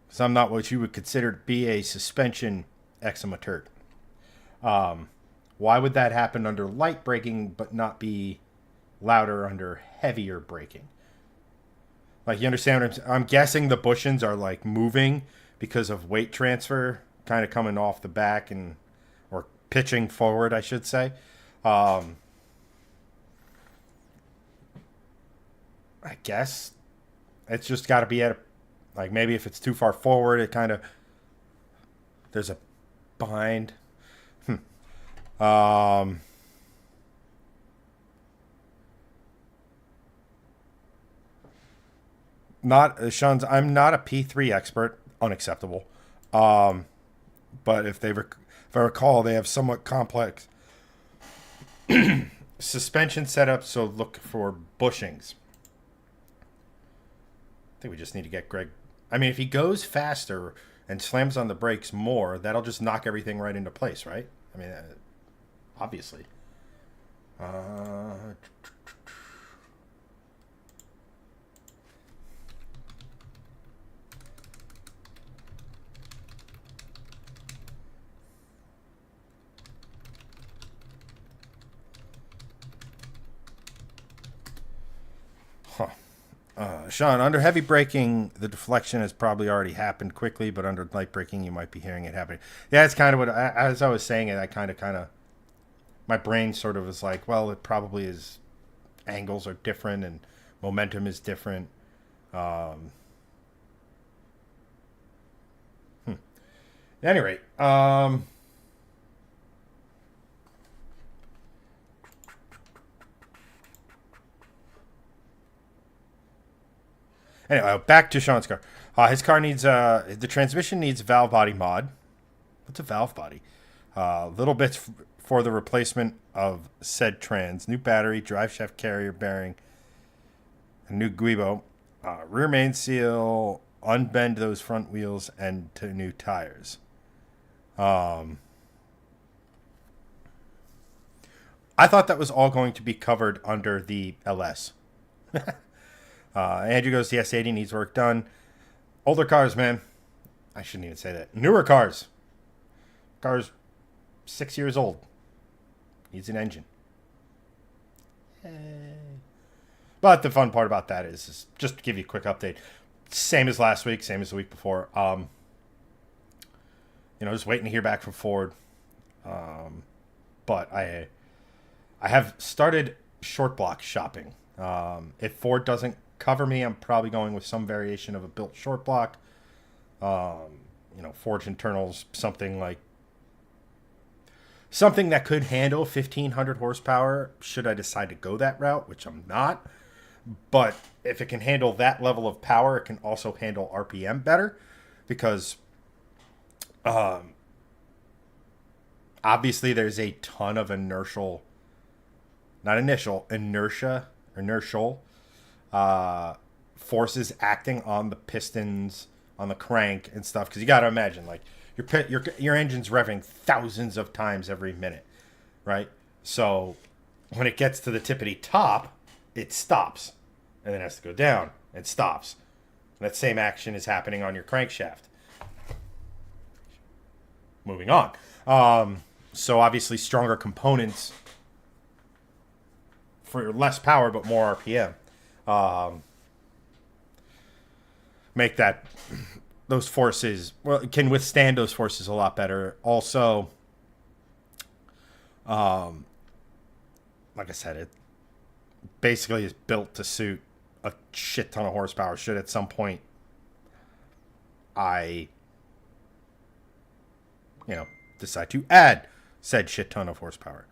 Because I'm not what you would consider to be a suspension eczematurk. Why would that happen under light braking but not be louder under heavier braking? Like, you understand what I'm guessing the bushings are like moving because of weight transfer kind of coming off the back or pitching forward, I should say. I guess it's just got to be at like maybe if it's too far forward, it kind of there's a bind. Not Sean's. I'm not a P3 expert. Unacceptable. Um, but if I recall, they have somewhat complex suspension setup. So look for bushings. I think we just need to get Greg. I mean, if he goes faster and slams on the brakes more, that'll just knock everything right into place, right? I mean, obviously. Uh, huh. Sean, under heavy braking, the deflection has probably already happened quickly, but under light braking, you might be hearing it happening. Yeah, it's kind of what, as I was saying it, I kind of, my brain sort of was like, well, it probably is, angles are different and momentum is different. Um, at any rate, anyway, back to Sean's car. His car needs the transmission needs valve body mod. What's a valve body? Little bits for the replacement of said trans, new battery, drive shaft carrier bearing, a new guibo, rear main seal, unbend those front wheels, and to new tires. Um, I thought that was all going to be covered under the LS. Andrew goes, the S80 needs work done. Older cars, man. I shouldn't even say that. Newer cars. Cars 6 years old. Needs an engine. But the fun part about that is just to give you a quick update. Same as last week, same as the week before. Just waiting to hear back from Ford. But I have started short block shopping. If Ford doesn't cover me, I'm probably going with some variation of a built short block. Forged internals, something that could handle 1,500 horsepower should I decide to go that route, which I'm not. But if it can handle that level of power, it can also handle RPM better because obviously there's a ton of inertial forces acting on the pistons, on the crank and stuff. Because you got to imagine, like your engine's revving thousands of times every minute, right? So when it gets to the tippity top, it stops, and then has to go down and stops. And that same action is happening on your crankshaft. Moving on. So obviously stronger components for less power but more RPM. Make those forces can withstand those forces a lot better. Also, like I said, it basically is built to suit a shit ton of horsepower. Should at some point I decide to add said shit ton of horsepower.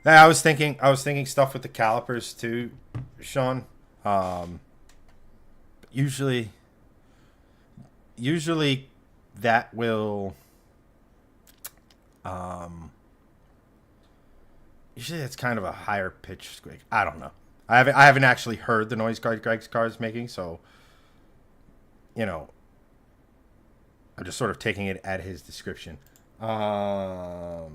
I was thinking stuff with the calipers too, Sean. Usually that will usually it's kind of a higher pitch squeak. I don't know. I haven't actually heard the noise Greg's car is making, so I'm just sort of taking it at his description. Why are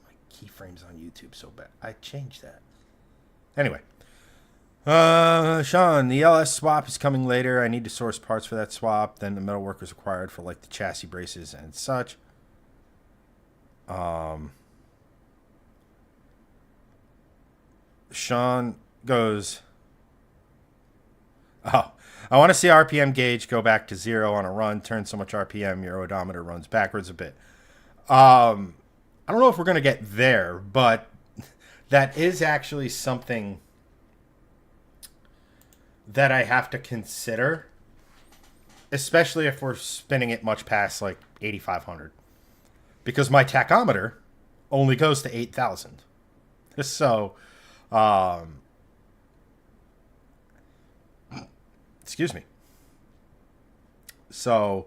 my keyframes on YouTube so bad? I changed that. Anyway. Sean, the LS swap is coming later. I need to source parts for that swap. Then the metalwork is required for like the chassis braces and such. Sean goes, oh, I want to see RPM gauge go back to 0 on a run. Turn so much RPM, your odometer runs backwards a bit. I don't know if we're going to get there, but that is actually something that I have to consider, especially if we're spinning it much past like 8,500, because my tachometer only goes to 8,000. So, um, excuse me. So,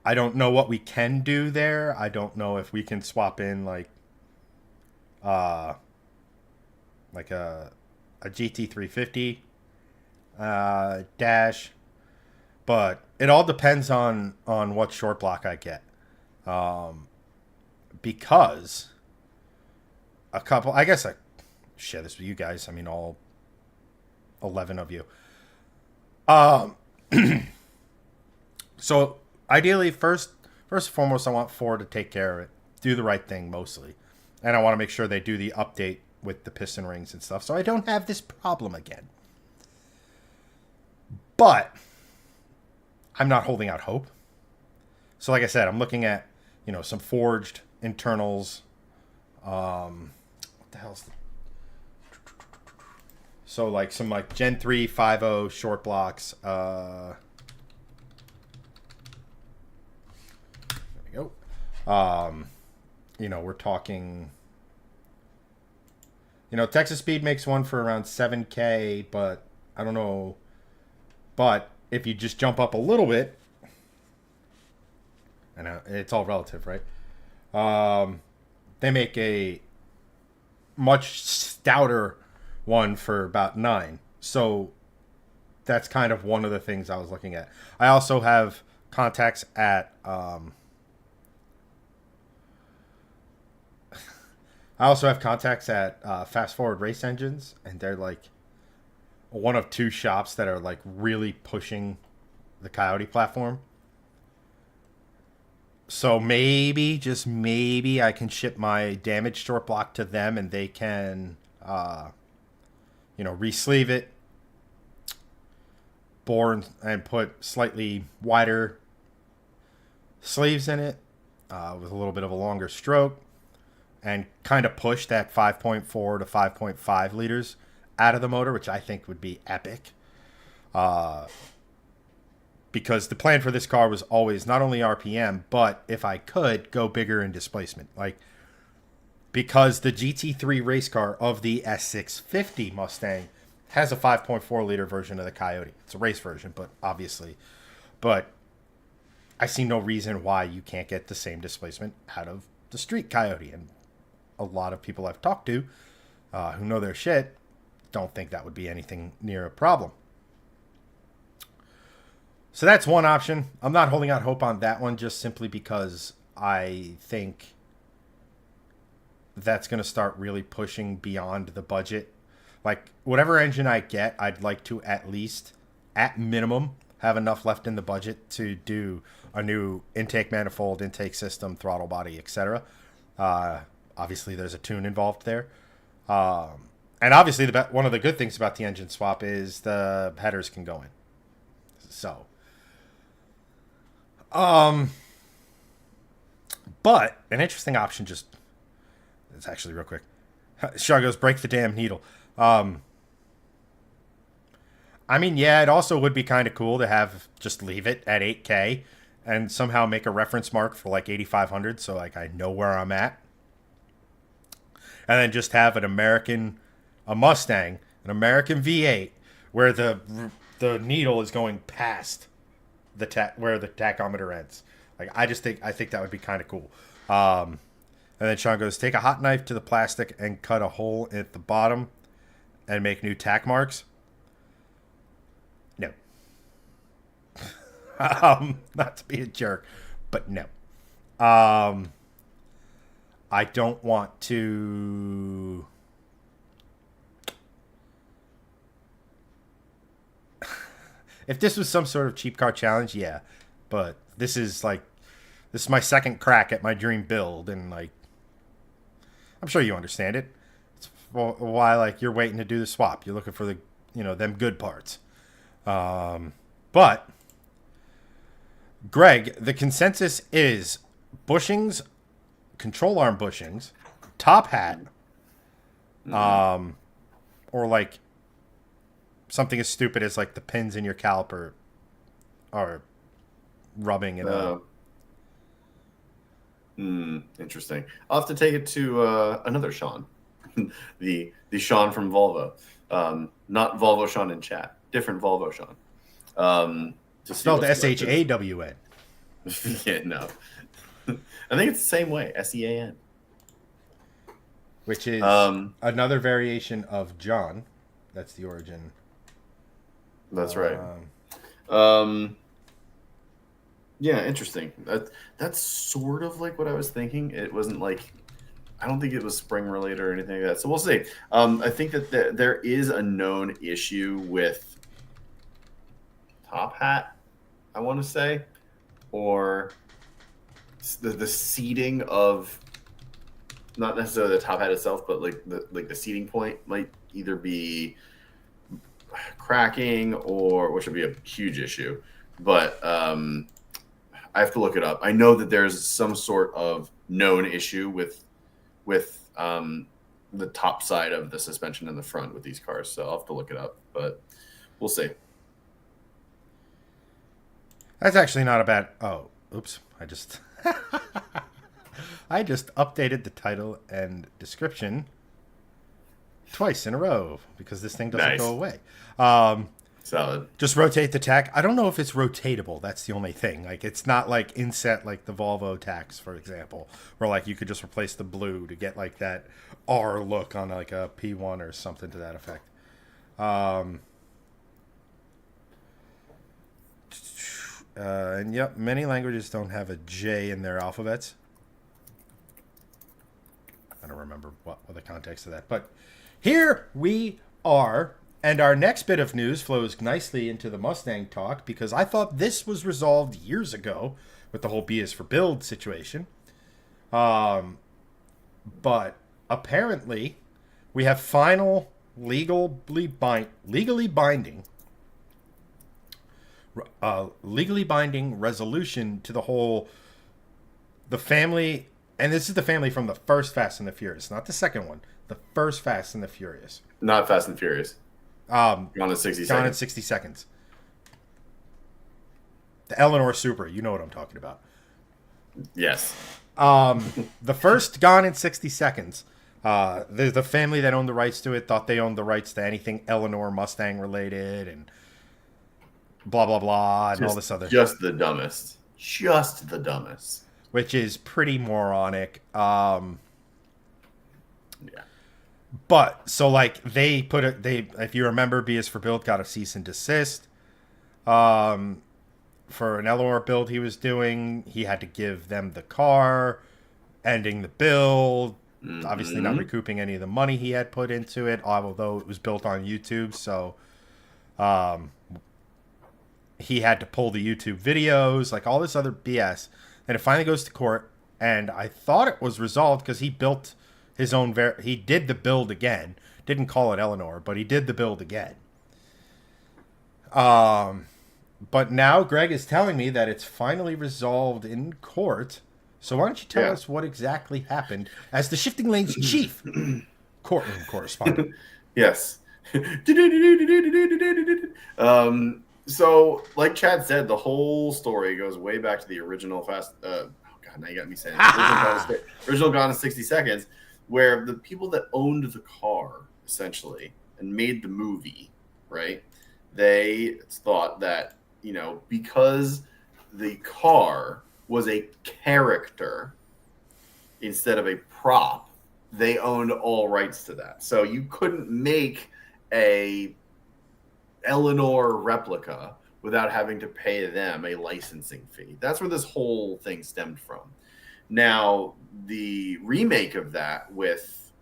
I don't know what we can do there. I don't know if we can swap in uh, like a GT350 dash, but it all depends on what short block I get. Because a couple, I guess I share this with you guys. I mean, all 11 of you. Um, so ideally, first and foremost, I want Ford to take care of it, do the right thing mostly, and I want to make sure they do the update with the piston rings and stuff, so I don't have this problem again. But I'm not holding out hope. So, like I said, I'm looking at some forged internals. What the hell's so like some like Gen 3 5.0 short blocks. There we go. We're talking. Texas Speed makes one for around 7K, but I don't know. But if you just jump up a little bit, and it's all relative, right? They make a much stouter one for about 9. So that's kind of one of the things I was looking at. I also have contacts at Fast Forward Race Engines, and they're like one of 2 shops that are like really pushing the Coyote platform. So maybe, just maybe, I can ship my damaged short block to them, and they can, re-sleeve it, bore and put slightly wider sleeves in it, with a little bit of a longer stroke, and kind of push that 5.4 to 5.5 liters out of the motor, which I think would be epic. Because the plan for this car was always not only RPM, but if I could, go bigger in displacement. Like, because the GT3 race car of the S650 Mustang has a 5.4 liter version of the Coyote. It's a race version, but obviously. But I see no reason why you can't get the same displacement out of the street Coyote. And a lot of people I've talked to who know their shit don't think that would be anything near a problem. So that's one option. I'm not holding out hope on that one just simply because I think that's going to start really pushing beyond the budget. Like, whatever engine I get, I'd like to at least, at minimum, have enough left in the budget to do a new intake manifold, intake system, throttle body, etc. Obviously, there's a tune involved there. And obviously, one of the good things about the engine swap is the headers can go in. So... but an interesting option, it's actually real quick. Shar goes, break the damn needle. I mean, yeah, it also would be kind of cool to just leave it at 8K and somehow make a reference mark for like 8,500. So like I know where I'm at. And then just have a Mustang, an American V8 where the needle is going past where the tachometer ends. Like, I think that would be kind of cool. And then Sean goes, take a hot knife to the plastic and cut a hole at the bottom and make new tack marks. No. Not to be a jerk, but no. I don't want to... If this was some sort of cheap car challenge, yeah. But this is my second crack at my dream build, and like, I'm sure you understand it. It's why like you're waiting to do the swap. You're looking for the them good parts. But Greg, the consensus is bushings, control arm bushings, top hat, or like something as stupid as like the pins in your caliper are rubbing it up. Interesting. I'll have to take it to another Sean. the Sean from Volvo, not Volvo Sean in chat, different Volvo Sean. To see Spelled what's good. SHAWN. Yeah, no. I think it's the same way, SEAN. Which is another variation of John. That's the origin. That's right. Yeah, interesting. That's sort of like what I was thinking. It wasn't like, I don't think it was spring related or anything like that. So we'll see. I think that there is a known issue with top hat, I want to say, or the seating of, not necessarily the top hat itself, but like the seating point might either be cracking, or which would be a huge issue. But I have to look it up. I know that there's some sort of known issue with the top side of the suspension in the front with these cars, so I'll have to look it up. But we'll see. That's actually not a bad. Oh, oops! I just updated the title and description twice in a row because this thing doesn't go away. Solid. Just rotate the tack. I don't know if it's rotatable. That's the only thing. Like, it's not like inset like the Volvo tacks, for example, where like you could just replace the blue to get like that R look on like a P1 or something to that effect. And yep, many languages don't have a J in their alphabets. I don't remember what the context of that, but here we are. And our next bit of news flows nicely into the Mustang talk, because I thought this was resolved years ago with the whole B is for build situation. But apparently we have final legally binding resolution to the family. And this is the family from the first Fast and the Furious, not the second one, the first Fast and the Furious. Not Fast and Furious. Gone in 60 seconds. Gone in 60 seconds. The Eleanor Supra, you know what I'm talking about. Yes. The first Gone in 60 Seconds. The family that owned the rights to it thought they owned the rights to anything Eleanor Mustang related and blah, blah, blah, and all this other. Just the dumbest. Just the dumbest. Which is pretty moronic. Yeah. But so like if you remember, B is for Build got a cease and desist for an Eleanor build he was doing. He had to give them the car, ending the build, obviously not recouping any of the money he had put into it, although it was built on YouTube, so he had to pull the YouTube videos, like all this other BS. And it finally goes to court, and I thought it was resolved because he built his own he did the build again. Didn't call it Eleanor, but he did the build again. But now Greg is telling me that it's finally resolved in court. So why don't you tell us what exactly happened as the Shifting Lanes chief courtroom correspondent? Yes. So like Chad said, the whole story goes way back to the original Fast. Oh God, now you got me saying original Gone in 60 Seconds. Where the people that owned the car, essentially, and made the movie, right, they thought that, because the car was a character instead of a prop, they owned all rights to that. So you couldn't make a Eleanor replica without having to pay them a licensing fee. That's where this whole thing stemmed from. Now, the remake of that with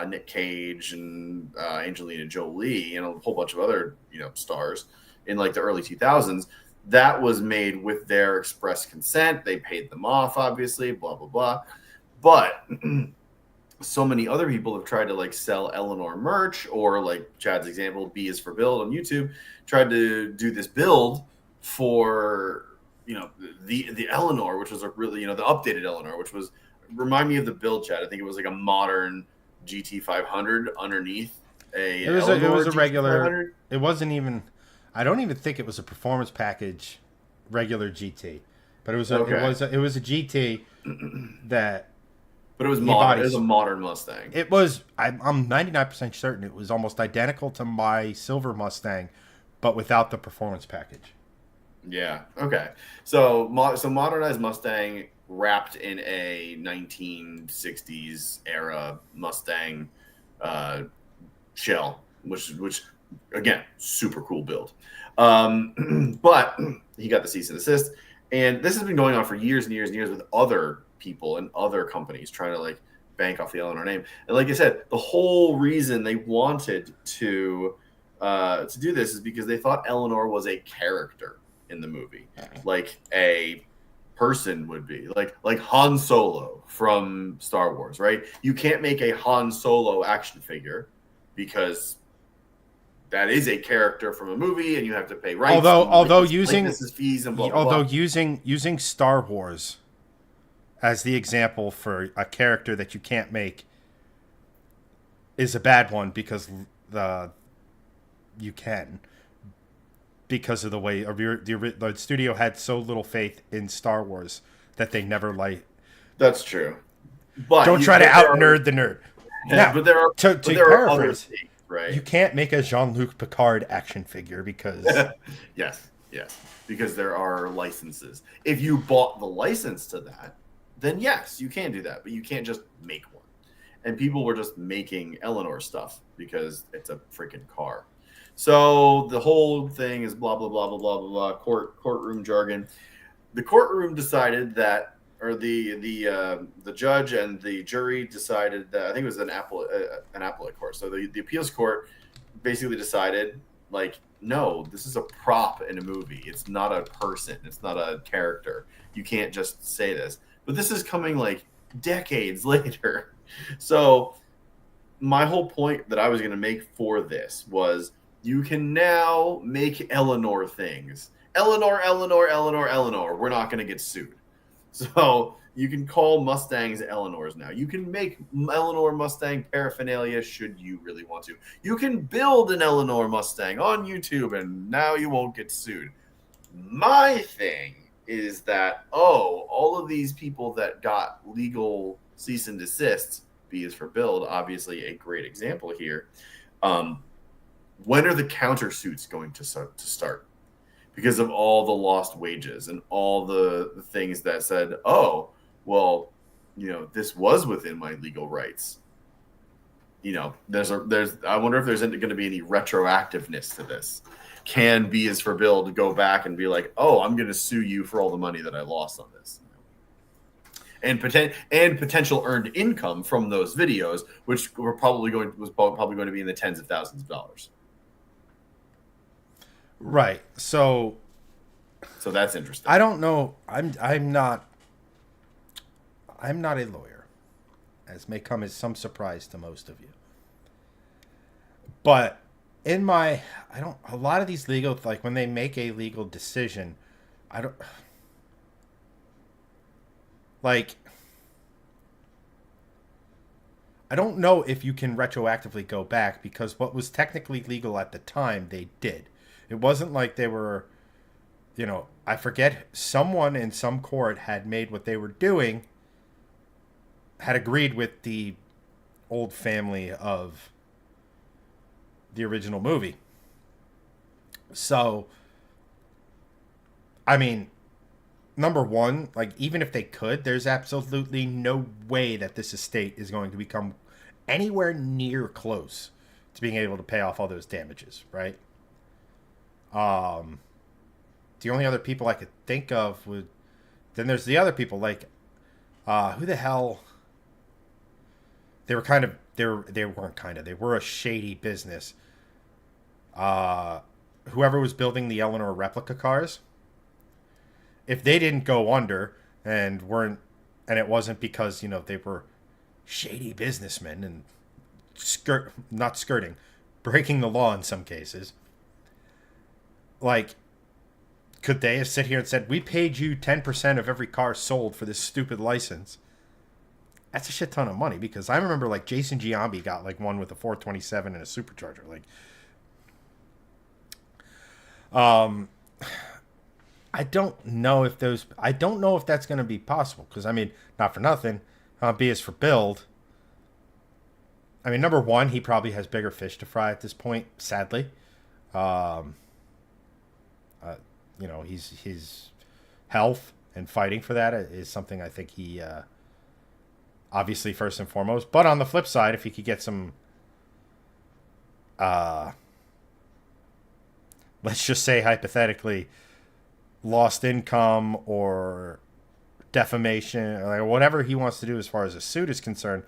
Nick Cage and Angelina Jolie and a whole bunch of other stars in like the early 2000s, that was made with their express consent. They paid them off, obviously, blah, blah, blah. But so many other people have tried to like sell Eleanor merch, or like Chad's example, B is for Build on YouTube, tried to do this build for the Eleanor, which was a really, the updated Eleanor, which was, remind me of the build, Chad. I think it was like a modern GT 500 underneath a. It was a regular. It wasn't even. I don't even think it was a performance package, regular GT, but it was a GT that But it was modern. It was E-bodies. a modern Mustang. It was. I'm 99% certain it was almost identical to my silver Mustang, but without the performance package. Yeah. Okay. So modernized Mustang wrapped in a 1960s era Mustang uh, shell, which again, super cool build. But he got the cease and desist, and this has been going on for years and years and years with other people and other companies trying to like bank off the Eleanor name. And like I said, the whole reason they wanted to do this is because they thought Eleanor was a character in the movie, like a person would be, like Han Solo from Star Wars, right? You can't make a Han Solo action figure because that is a character from a movie, and you have to pay rights. Although using fees and blah blah blah. using Star Wars as the example for a character that you can't make is a bad one because you can, because of the way the studio had so little faith in Star Wars that they never That's true. But don't try to out nerd the nerd. Now, but there are to paraphrase, things, right? You can't make a Jean-Luc Picard action figure because yes, because there are licenses. If you bought the license to that, then yes, you can do that, but you can't just make one. And people were just making Eleanor stuff because it's a freaking car. So the whole thing is blah blah blah blah blah blah blah courtroom jargon. The courtroom decided that, or the judge and the jury decided that, I think it was an appellate court. So the appeals court basically decided, like, no, this is a prop in a movie. It's not a person. It's not a character. You can't just say this. But this is coming like decades later. So my whole point that I was going to make for this was, you can now make Eleanor things. Eleanor. We're not going to get sued. So you can call Mustangs Eleanors now. You can make Eleanor Mustang paraphernalia should you really want to. You can build an Eleanor Mustang on YouTube, and now you won't get sued. My thing is that, all of these people that got legal cease and desists, B is for build, obviously a great example here. When are the countersuits going to start? Because of all the lost wages and all the things that said, this was within my legal rights. There's I wonder if there's going to be any retroactiveness to this. Can B is for build go back and be like, I'm going to sue you for all the money that I lost on this, and potential earned income from those videos, which was probably going to be in the tens of thousands of dollars. Right. So that's interesting. I don't know. I'm not a lawyer, as may come as some surprise to most of you. But a lot of these legal, like when they make a legal decision, I don't know if you can retroactively go back, because what was technically legal at the time, they did. It wasn't like they were, I forget, someone in some court had made what they were doing, had agreed with the old family of the original movie. So, I mean, number one, like, even if they could, there's absolutely no way that this estate is going to become anywhere near close to being able to pay off all those damages, right? The only other people I could think of then there's the other people, like, who the hell? They were a shady business. Whoever was building the Eleanor replica cars, if they didn't go under and it wasn't because, they were shady businessmen and breaking the law in some cases, like, could they have sit here and said, we paid you 10% of every car sold for this stupid license? That's a shit ton of money, because I remember, like, Jason Giambi got, like, one with a 427 and a supercharger. Like, I don't know if that's going to be possible, because, I mean, not for nothing, B is for build. I mean, number one, he probably has bigger fish to fry at this point. Sadly, um, you know, his health and fighting for that is something I think he obviously first and foremost. But on the flip side, if he could get some, let's just say hypothetically, lost income or defamation or like whatever he wants to do as far as a suit is concerned,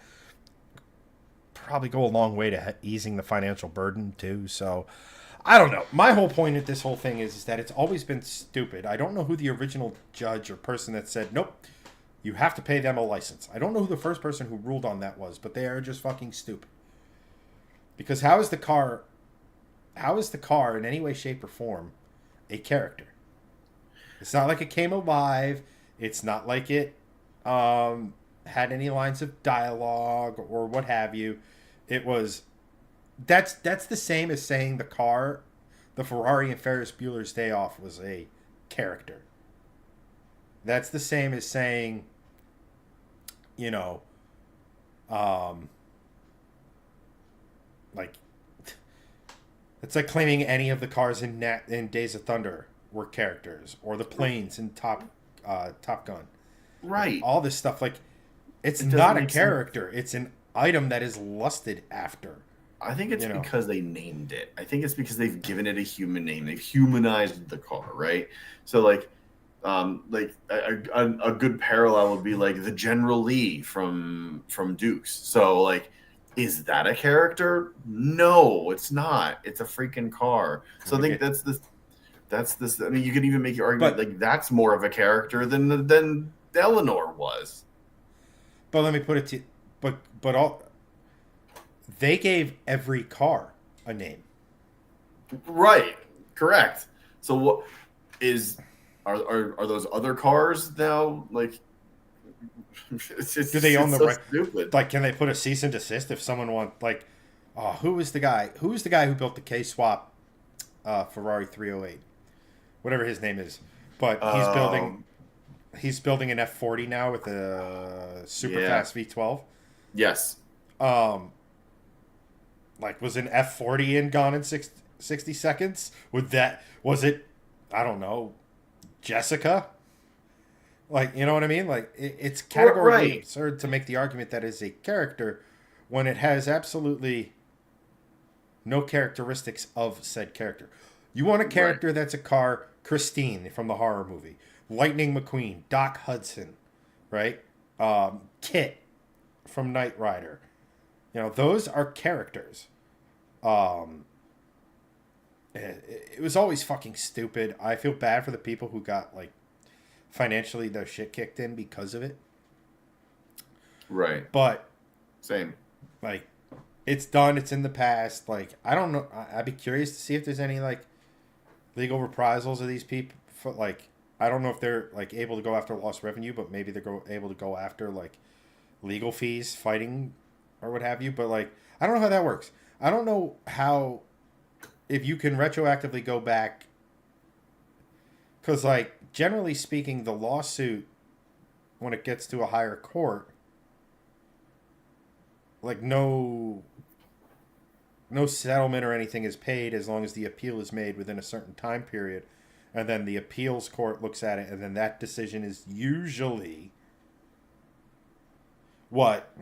probably go a long way to easing the financial burden too. So I don't know. My whole point at this whole thing is that it's always been stupid. I don't know who the original judge or person that said, nope, you have to pay them a license. I don't know who the first person who ruled on that was, but they are just fucking stupid. Because how is the car in any way, shape, or form a character? It's not like it came alive. It's not like it had any lines of dialogue or what have you. It was that's the same as saying the Ferrari in Ferris Bueller's Day Off was a character. That's the same as saying, you know, like it's like claiming any of the cars in Days of Thunder were characters, or the planes in Top Gun. Right. Like, all this stuff, like it's It not a doesn't make character. It's an item that is lusted after. I think it's You know. because they named it. I think it's because they've given it a human name. They've humanized the car, right? So like a good parallel would be like the General Lee from Dukes. So like, is that a character? No, it's not. It's a freaking car. So I think that's this. I mean, you could even make your argument like that's more of a character than Eleanor was. But let me put it to but all they gave every car a name. Right. Correct. So what is are those other cars now like? Do they own the right? Stupid. Like, can they put a cease and desist if someone wants like? Oh, who was the guy? Who was the guy who built the K-swap Ferrari 308? Whatever his name is, but he's building an F40 now with a super fast V12. Yes. Like, was an F40 in Gone in 60 Seconds? Was it? I don't know. Jessica. Like, you know what I mean? Like, it's categorically absurd to make the argument that it's a character when it has absolutely no characteristics of said character. You want a character that's a car, Christine from the horror movie, Lightning McQueen, Doc Hudson, right? Kit from Knight Rider. You know, those are characters. It was always fucking stupid. I feel bad for the people who got, like, financially their shit kicked in because of it. Right. But same. Like, it's done. It's in the past. Like, I don't know. I'd be curious to see if there's any, like, legal reprisals of these people. For, like, I don't know if they're, like, able to go after lost revenue, but maybe they're able to go after, like, legal fees, fighting, or what have you. But, like, I don't know how that works. I don't know how, if you can retroactively go back. Because, like, generally speaking, the lawsuit, when it gets to a higher court, like, no settlement or anything is paid as long as the appeal is made within a certain time period. And then the appeals court looks at it, and then that decision is usually what?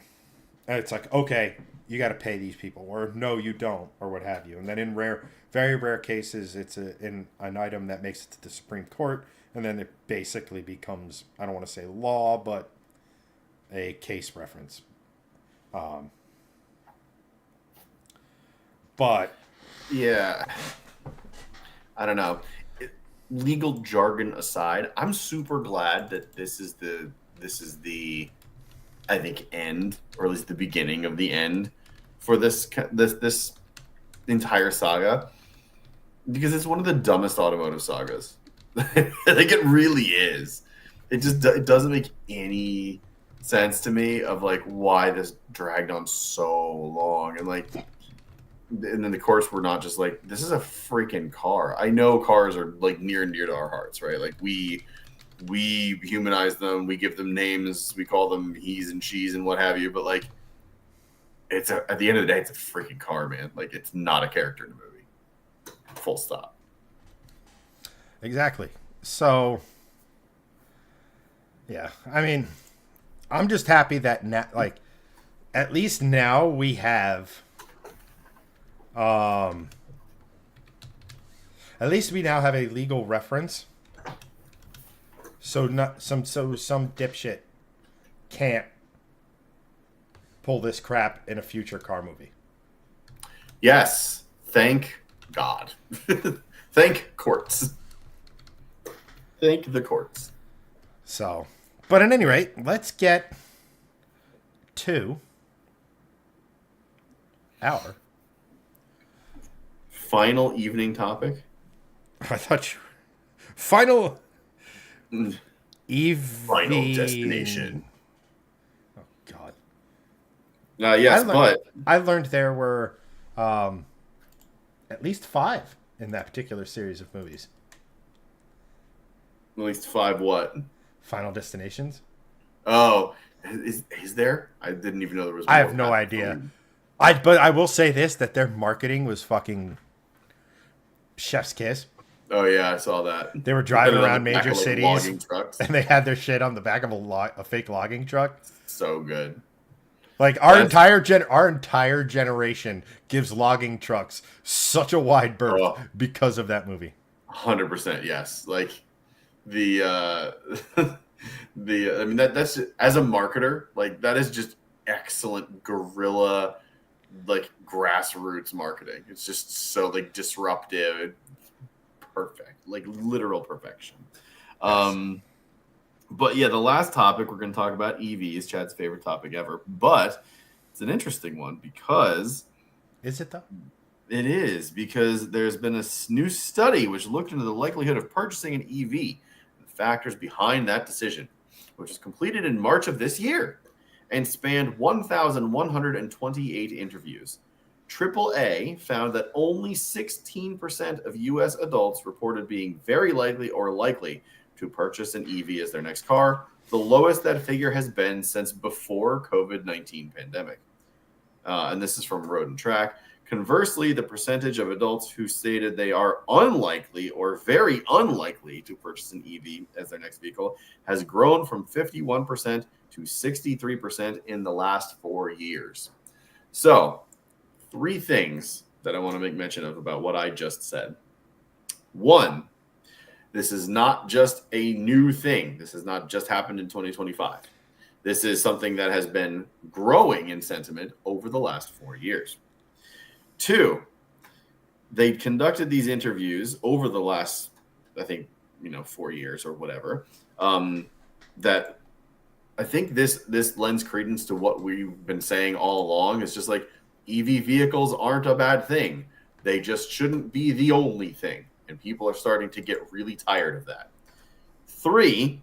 And it's like, okay, you got to pay these people, or no, you don't, or what have you. And then in very rare cases, it's an item that makes it to the Supreme Court, and then it basically becomes, I don't want to say law, but a case reference. But yeah, I don't know. Legal jargon aside, I'm super glad that this is the I think end, or at least the beginning of the end for this entire saga, because it's one of the dumbest automotive sagas. I think it really is. It doesn't make any sense to me of like why this dragged on so long, and then the courts were not just like, this is a freaking car. I know cars are like near and dear to our hearts, right? Like we we humanize them, we give them names, we call them he's and she's and what have you. But like, at the end of the day, it's a freaking car, man. Like, it's not a character in the movie. Full stop. Exactly. So, yeah, I mean, I'm just happy that now, like, at least now we have, at least we now have a legal reference. So some dipshit can't pull this crap in a future car movie. Yes, thank God. Thank courts. Thank the courts. So, but at any rate, let's get to our final evening topic. I thought you final Final destination. Oh God. Yes, I learned there were at least 5 in that particular series of movies. At least 5 what? Final Destinations. Oh, is there? I didn't even know there was. I have no idea. But I will say this: that their marketing was fucking chef's kiss. Oh yeah, I saw that. They were driving around major cities, logging trucks, and they had their shit on the back of a fake logging truck. So good. Like our entire generation gives logging trucks such a wide berth because of that movie. 100%, yes. Like the I mean that's as a marketer, like that is just excellent guerrilla, like grassroots marketing. It's just so like disruptive, perfect, like literal perfection. Yes. But yeah, the last topic we're going to talk about EVs, Chad's favorite topic ever. But it's an interesting one because... Is it though? It is, because there's been a new study which looked into the likelihood of purchasing an EV and factors behind that decision, which was completed in March of this year and spanned 1,128 interviews. AAA found that only 16% of U.S. adults reported being very likely or likely to purchase an EV as their next car, the lowest that figure has been since before COVID-19 pandemic. And this is from Road and Track. Conversely, the percentage of adults who stated they are unlikely or very unlikely to purchase an EV as their next vehicle has grown from 51% to 63% in the last 4 years. So, 3 things that I want to make mention of about what I just said. 1, this is not just a new thing. This has not just happened in 2025. This is something that has been growing in sentiment over the last 4 years. 2, they conducted these interviews over the last, I think, 4 years or whatever. That I think this lends credence to what we've been saying all along. It's just like EV vehicles aren't a bad thing. They just shouldn't be the only thing. And people are starting to get really tired of that. 3,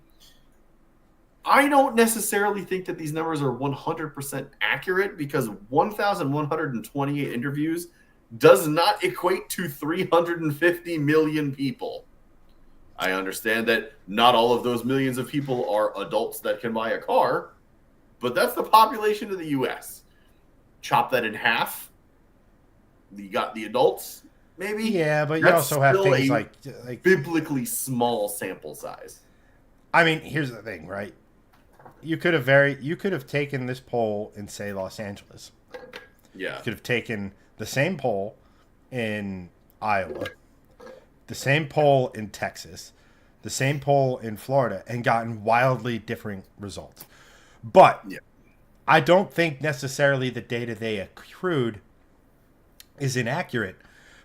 I don't necessarily think that these numbers are 100% accurate because 1,128 interviews does not equate to 350 million people. I understand that not all of those millions of people are adults that can buy a car, but that's the population of the U.S. Chop that in half. You got the adults, maybe. Yeah, but you also have things like biblically small sample size. I mean, here's the thing, right? You could have taken this poll in, say, Los Angeles. Yeah. You could have taken the same poll in Iowa, the same poll in Texas, the same poll in Florida, and gotten wildly different results. But I don't think necessarily the data they accrued is inaccurate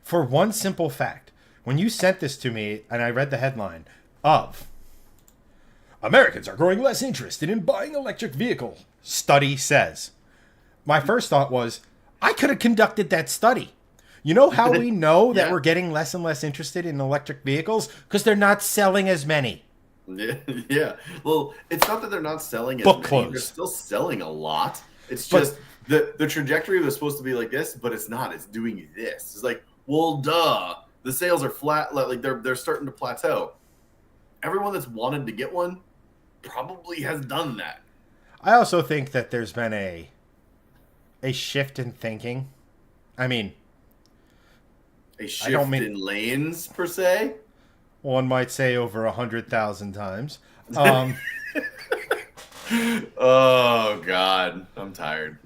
for one simple fact. When you sent this to me and I read the headline of Americans are growing less interested in buying electric vehicles, study says. My first thought was, I could have conducted that study. You know how we know that we're getting less and less interested in electric vehicles? Because they're not selling as many. Yeah. Well, it's not that they're not selling as many. They're still selling a lot. It's just the trajectory was supposed to be like this, but it's not. It's doing this. It's like, well, duh. The sales are flat. Like they're starting to plateau. everyone that's wanted to get one probably has done that. I also think that there's been a shift in thinking. I mean, A I don't shift mean in lanes per se. one might say over 100,000 times. Um, Oh God, I'm tired.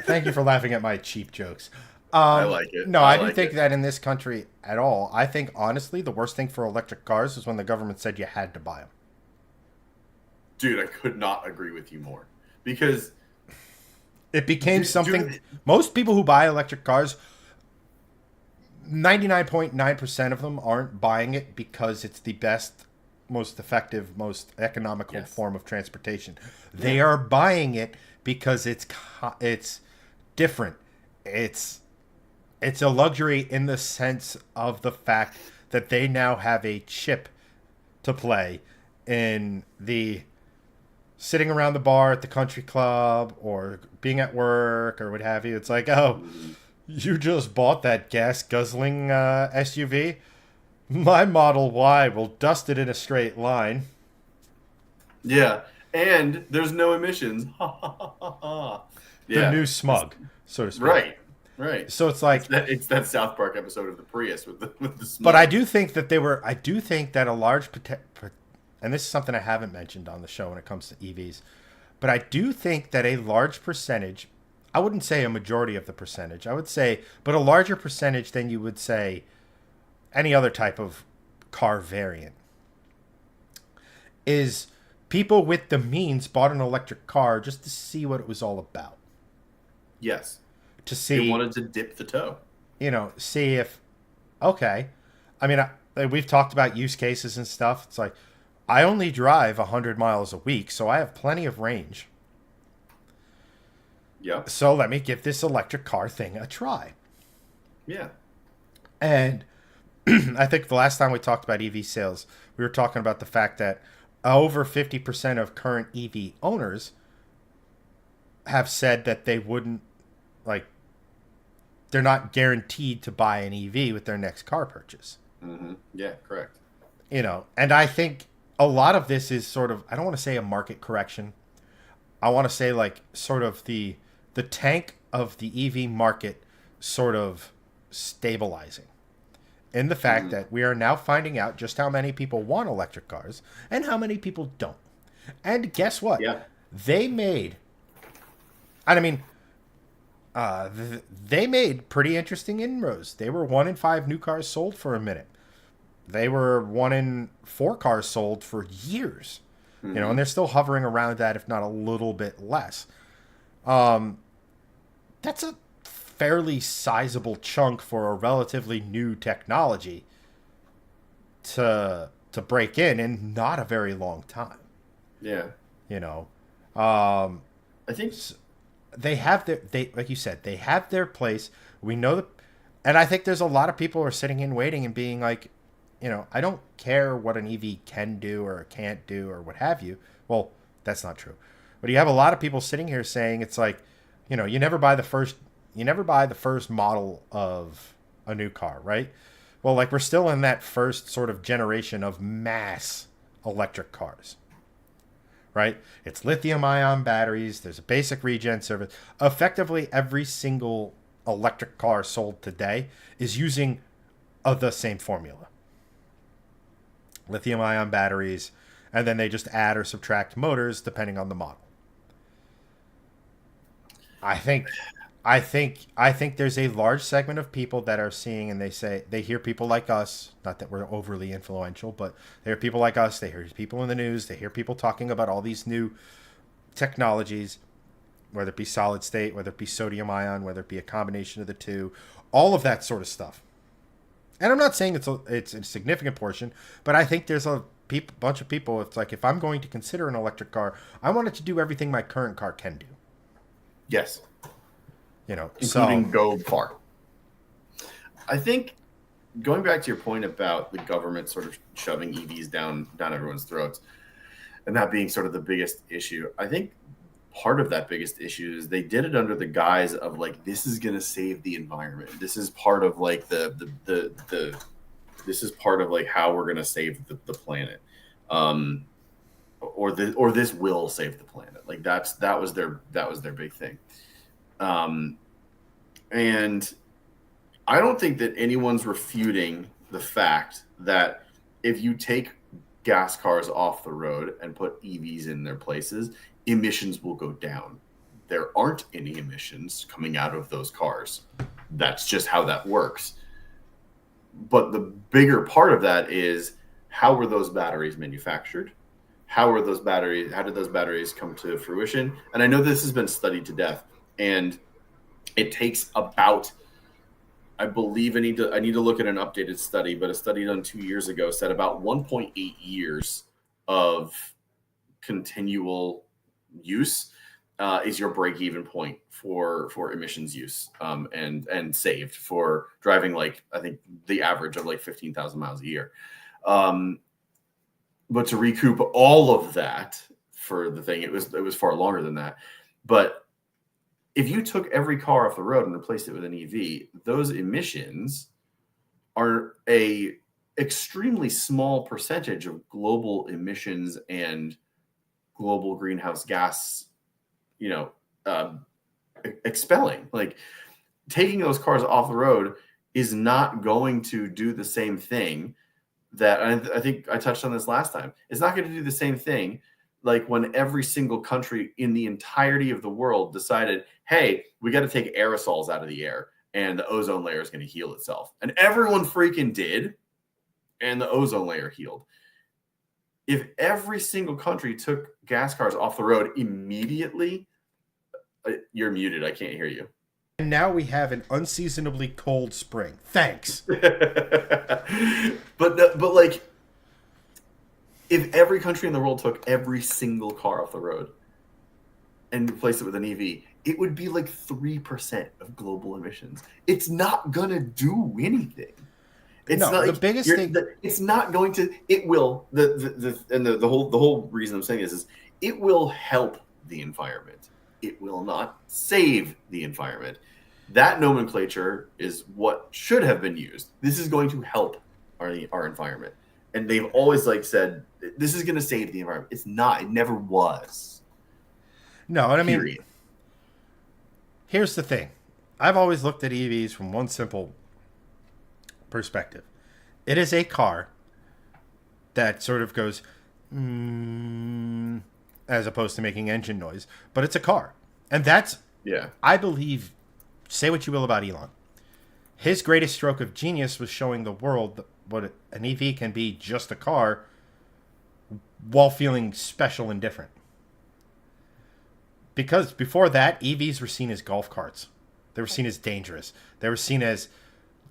Thank you for laughing at my cheap jokes. I like it. No, I I do like think it. that in this country at all, I think honestly the worst thing for electric cars was when the government said you had to buy them. Dude, I could not agree with you more. Because It became something. dude, Most people who buy electric cars, 99.9% of them aren't buying it because it's the best, most effective, most economical yes. form of transportation. They Yeah. are buying it because it's different. It's a luxury in the sense of the fact that they now have a chip to play in the sitting around the bar at the country club or being at work or what have you. It's like, oh, Mhm. you just bought that gas guzzling SUV? My Model Y will dust it in a straight line. Yeah. And there's no emissions. Ha ha ha ha ha. The Yeah. new smug, so to speak. Right. Right. So it's like, It's that South Park episode of the Prius with the but I smug. do think that I do think that a large, and this is something I haven't mentioned on the show when it comes to EVs, but I do think that a large percentage, I wouldn't say a majority of the percentage, I would say, but a larger percentage than you would say any other type of car variant, is people with the means bought an electric car just to see what it was all about. Yes. To They see, wanted to dip the toe. see if, okay. I mean, we've talked about use cases and stuff. It's like, I only drive 100 miles a week, so I have plenty of range. Yeah. So let me give this electric car thing a try. Yeah. And I think the last time we talked about EV sales, we were talking about the fact that over 50% of current EV owners have said that they wouldn't, like, they're not guaranteed to buy an EV with their next car purchase. Yeah, correct. And I think a lot of this is sort of, I don't want to say a market correction. I want to say like sort of the tank of the EV market sort of stabilizing in the fact Hmm. that we are now finding out just how many people want electric cars and how many people don't. And guess what? Yeah. They made, I mean, they made pretty interesting inroads. They were 1 in 5 new cars sold for a minute. They were 1 in 4 cars sold for years. And Hmm. they're still hovering around that, if not a little bit less. Um, that's a fairly sizable chunk for a relatively new technology to break in not a very long time. Yeah. You know, um, I think. they have they like you said, they have their place. We know that, and I think there's a lot of people who are sitting in waiting and being like, I don't care what an EV can do or can't do or what have you. Well, that's not true. But you have a lot of people sitting here saying it's like, you never buy the first model of a new car, right? Well, like we're still in that first sort of generation of mass electric cars, right? It's lithium ion batteries, there's a basic regen service. Effectively every single electric car sold today is using the same formula. Lithium ion batteries, and then they just add or subtract motors depending on the model. I think I think there's a large segment of people that are seeing and they hear people like us, not that we're overly influential, but they hear people like us, they hear people in the news, they hear people talking about all these new technologies, whether it be solid state, whether it be sodium ion, whether it be a combination of the two, all of that sort of stuff. And I'm not saying it's a significant portion, but I think there's a bunch of people. It's like if I'm going to consider an electric car, I want it to do everything my current car can do. Yes. So Including go far. I think going back to your point about the government sort of shoving EVs down everyone's throats, and that being sort of the biggest issue. I think part of that biggest issue is they did it under the guise of like this is going to save the environment. This is part of like the This is part of like how we're gonna save the planet, or this will save the planet. Like that was their big thing. And I don't think that anyone's refuting the fact that if you take gas cars off the road and put EVs in their places, emissions will go down. There aren't any emissions coming out of those cars. That's just how that works. But the bigger part of that is, how were those batteries manufactured? How did those batteries come to fruition? And I know this has been studied to death, and it takes about, I believe I need to look at an updated study, but a study done 2 years ago said about 1.8 years of continual use is your break-even point for emissions use, and saved for driving, like, I think the average of like 15,000 miles a year. But to recoup all of that for the thing, it was far longer than that. But if you took every car off the road and replaced it with an EV, those emissions are a extremely small percentage of global emissions and global greenhouse gas, expelling. Like, taking those cars off the road is not going to do the same thing that I think I touched on this last time. It's not going to do the same thing like when every single country in the entirety of the world decided, hey, we got to take aerosols out of the air and the ozone layer is going to heal itself. And everyone freaking did, and the ozone layer healed. If every single country took gas cars off the road immediately, you're muted. I can't hear you. And now we have an unseasonably cold spring. Thanks. but like, if every country in the world took every single car off the road and replaced it with an EV, it would be like 3% of global emissions. It's not gonna do anything. It's not the like biggest thing. It's not going to. It will. The whole reason I'm saying is it will help the environment. It will not save the environment. That nomenclature is what should have been used. This is going to help our environment. And they've always said, this is going to save the environment. It's not. It never was. No, and I mean, here's the thing. I've always looked at EVs from one simple perspective. It is a car that sort of goes, as opposed to making engine noise, but it's a car. And that's, I believe, say what you will about Elon. His greatest stroke of genius was showing the world what an EV can be, just a car, while feeling special and different. Because before that, EVs were seen as golf carts. They were seen as dangerous. They were seen as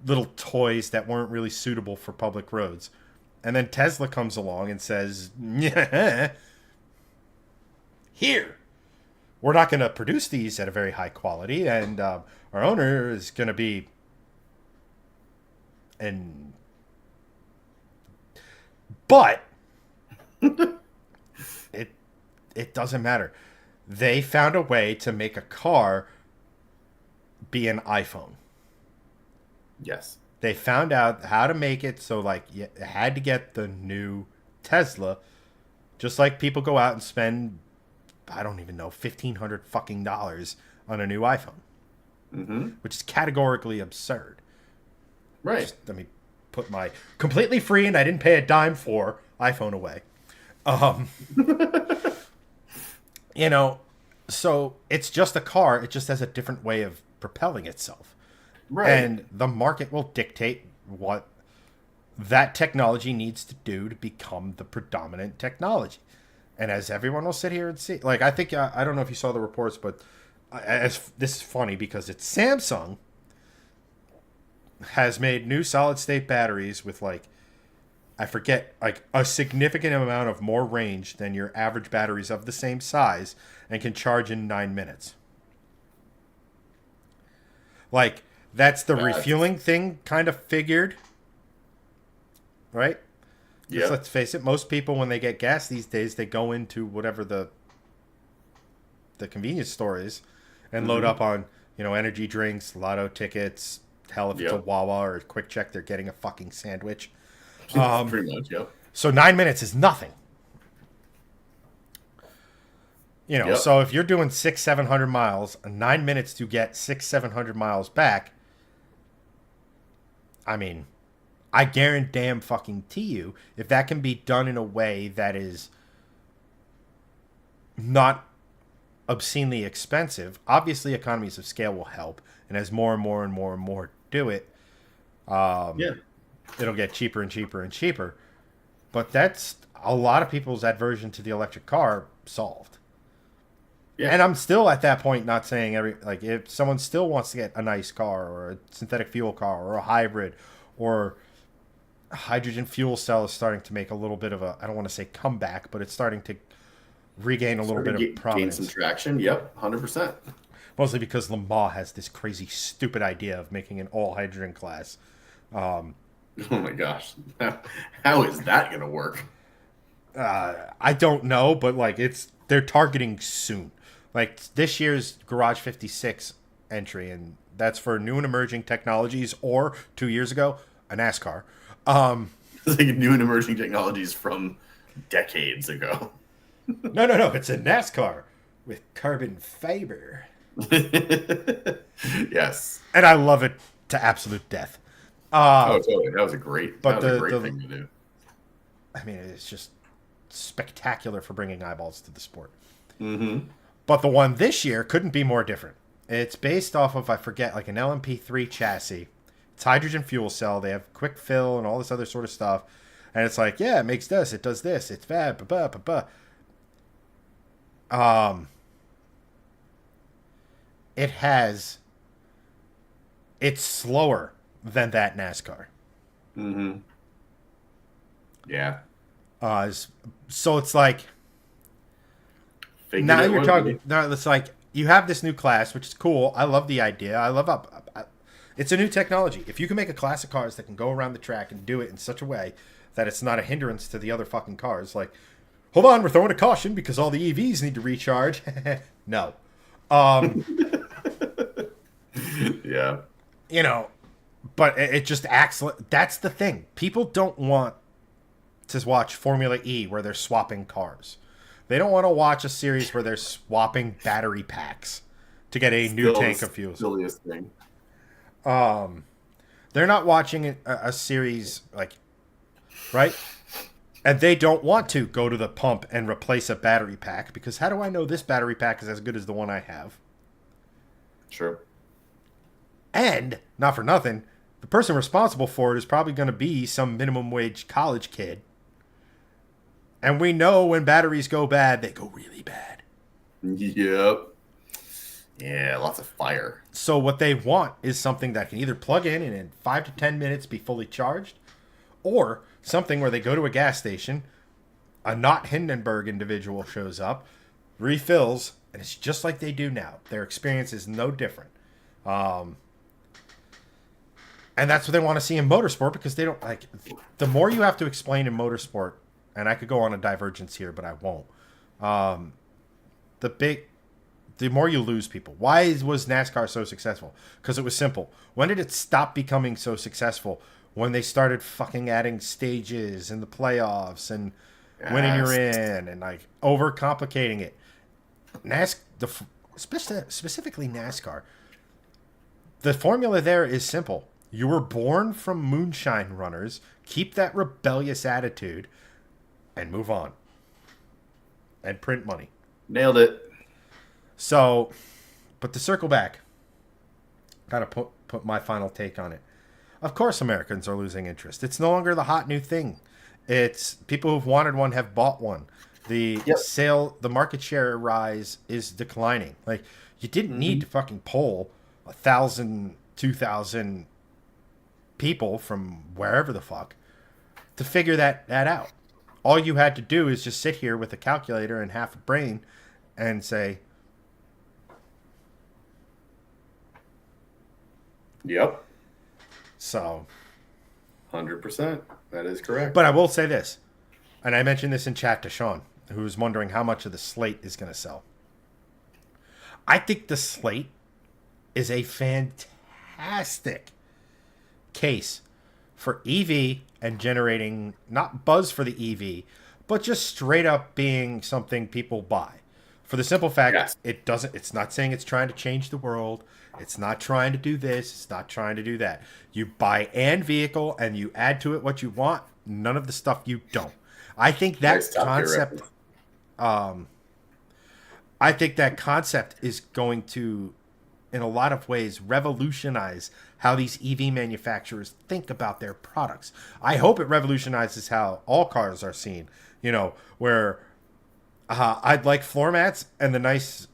little toys that weren't really suitable for public roads. And then Tesla comes along and says, here, we're not going to produce these at a very high quality, and our owner is going to be but it doesn't matter. They found a way to make a car be an iPhone. Yes. They found out how to make it so, like, you had to get the new Tesla, just like people go out and spend, I don't even know, $1,500 fucking dollars on a new iPhone, which is categorically absurd. Right. Just, let me put my completely free and I didn't pay a dime for iPhone away. So it's just a car. It just has a different way of propelling itself. Right. And the market will dictate what that technology needs to do to become the predominant technology. And as everyone will sit here and see, like, I think, I don't know if you saw the reports, but this is funny because it's Samsung has made new solid state batteries with, like, I forget, like, a significant amount of more range than your average batteries of the same size and can charge in 9 minutes. Like, that's the refueling thing kind of figured, right? Yeah. Let's face it, most people, when they get gas these days, they go into whatever the convenience store is and load up on, energy drinks, lotto tickets, Hell, if it's a Yep. Wawa or a Quick Check, they're getting a fucking sandwich. Pretty much. Yep. So 9 minutes is nothing. You know, Yep. so if you're doing 600-700 miles, 9 minutes to get 600-700 miles back, I mean, I guarantee you, if that can be done in a way that is not obscenely expensive, obviously economies of scale will help, and as more and more and more and more do it, Yeah. it'll get cheaper and cheaper and cheaper. But that's a lot of people's aversion to the electric car solved. Yeah. And I'm still at that point not saying if someone still wants to get a nice car or a synthetic fuel car or a hybrid or a hydrogen fuel cell is starting to make a little bit of a, I don't want to say comeback, but it's starting to regain a little bit of prominence. Gain some traction. Yep. 100%. Mostly because Lamar has this crazy stupid idea of making an all hydrogen class. Oh my gosh. How is that going to work? I don't know, but they're targeting soon. Like this year's Garage 56 entry, and that's for new and emerging technologies, or 2 years ago, a NASCAR. It's like new and emerging technologies from decades ago. No, it's a NASCAR with carbon fiber. Yes. And I love it to absolute death. Totally. That was a great thing to do. I mean, it's just spectacular for bringing eyeballs to the sport. Mm-hmm. But the one this year couldn't be more different. It's based off of, I forget, like an LMP3 chassis. It's hydrogen fuel cell. They have quick fill and all this other sort of stuff. And it's like, yeah, it makes this, it does this, it's bad, it's slower than that NASCAR. Mm-hmm. Yeah. So it's like, Figured now it you're would talking. be. Now it's like you have this new class, which is cool. I love the idea. It's a new technology. If you can make a class of cars that can go around the track and do it in such a way that it's not a hindrance to the other fucking cars, like, hold on, we're throwing a caution because all the EVs need to recharge. No, Yeah. you know, but it just acts. That's the thing. People don't want to watch Formula E where they're swapping cars. They don't want to watch a series where they're swapping battery packs to get a new tank of fuel. Silliest thing. They're not watching a series right? And they don't want to go to the pump and replace a battery pack because how do I know this battery pack is as good as the one I have? Sure. And, not for nothing, the person responsible for it is probably going to be some minimum wage college kid. And we know when batteries go bad, they go really bad. Yep. Yeah, lots of fire. So what they want is something that can either plug in and in 5 to 10 minutes be fully charged, or something where they go to a gas station, a not Hindenburg individual shows up, refills, and it's just like they do now. Their experience is no different. And that's what they want to see in motorsport because they don't like. The more you have to explain in motorsport, and I could go on a divergence here, but I won't. The more you lose people. Why was NASCAR so successful? Because it was simple. When did it stop becoming so successful? When they started fucking adding stages in the playoffs and winning you're in and like overcomplicating it. Specifically NASCAR. The formula there is simple. You were born from moonshine runners. Keep that rebellious attitude and move on. And print money. Nailed it. So, but to circle back, gotta put my final take on it. Of course Americans are losing interest. It's no longer the hot new thing. It's people who've wanted one have bought one. The market share rise is declining. Like, you didn't need to fucking poll 1,000, 2,000 people from wherever the fuck to figure that out. All you had to do is just sit here with a calculator and half a brain and say, Yep. so. 100%. That is correct. But I will say this, and I mentioned this in chat to Sean, who was wondering how much of the slate is going to sell. I think the slate is a fantastic case for EV and generating not buzz for the EV, but just straight up being something people buy. For the simple fact, Yes. it's not saying it's trying to change the world. It's not trying to do this. It's not trying to do that. You buy an vehicle and you add to it what you want. None of the stuff you don't. I think that Nice Top Gear concept, I think that concept is going to, in a lot of ways, revolutionize how these EV manufacturers think about their products. I hope it revolutionizes how all cars are seen. You know, where I'd like floor mats and the nice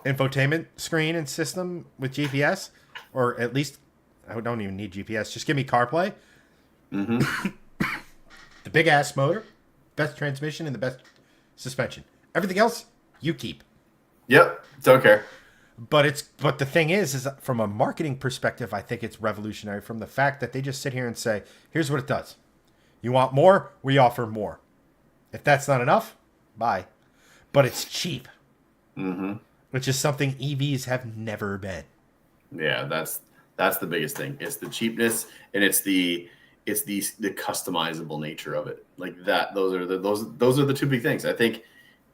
infotainment screen and system with GPS, or at least I don't even need GPS. Just give me CarPlay. Mm-hmm. The big ass motor, best transmission, and the best suspension. Everything else you keep. Yep. Don't care. But the thing is that from a marketing perspective, I think it's revolutionary from the fact that they just sit here and say, here's what it does. You want more? We offer more. If that's not enough, bye. But it's cheap. Mm-hmm. Which is something EVs have never been. Yeah, that's the biggest thing. It's the cheapness, and it's the customizable nature of it. Like that. Those are the two big things. I think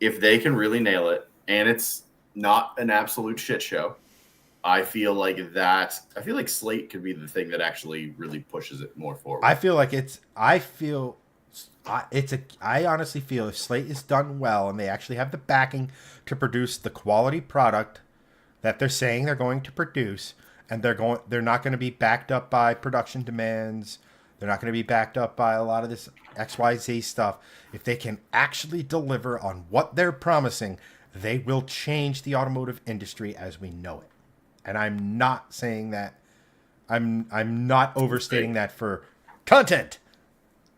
if they can really nail it, and it's not an absolute shit show, I feel like Slate could be the thing that actually really pushes it more forward. I honestly feel if Slate is done well and they actually have the backing to produce the quality product that they're saying they're going to produce, and they're not going to be backed up by production demands. They're not going to be backed up by a lot of this XYZ stuff. If they can actually deliver on what they're promising, they will change the automotive industry as we know it. And I'm not saying that. I'm not overstating that for content.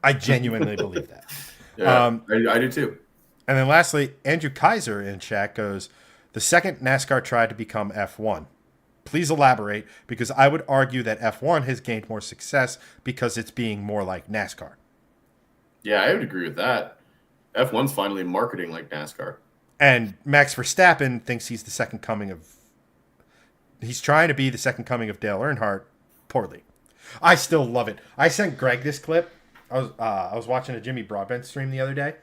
I genuinely believe that. Yeah, I do too. And then lastly, Andrew Kaiser in chat goes, the second NASCAR tried to become F1. Please elaborate, because I would argue that F1 has gained more success because it's being more like NASCAR. Yeah, I would agree with that. F1's finally marketing like NASCAR. And Max Verstappen thinks he's the second coming of... He's trying to be the second coming of Dale Earnhardt poorly. I still love it. I sent Greg this clip. I was watching a Jimmy Broadbent stream the other day,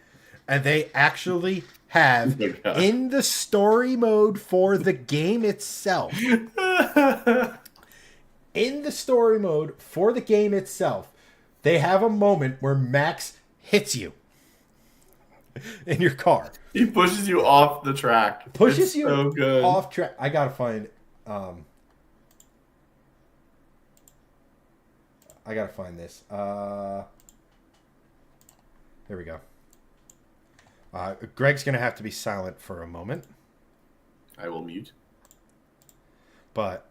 and they actually have in the story mode for the game itself. In the story mode for the game itself, they have a moment where Max hits you in your car. He pushes you off the track. Pushes you so good. off track. I gotta find. I gotta find this. Here we go. Greg's gonna have to be silent for a moment, I will mute. but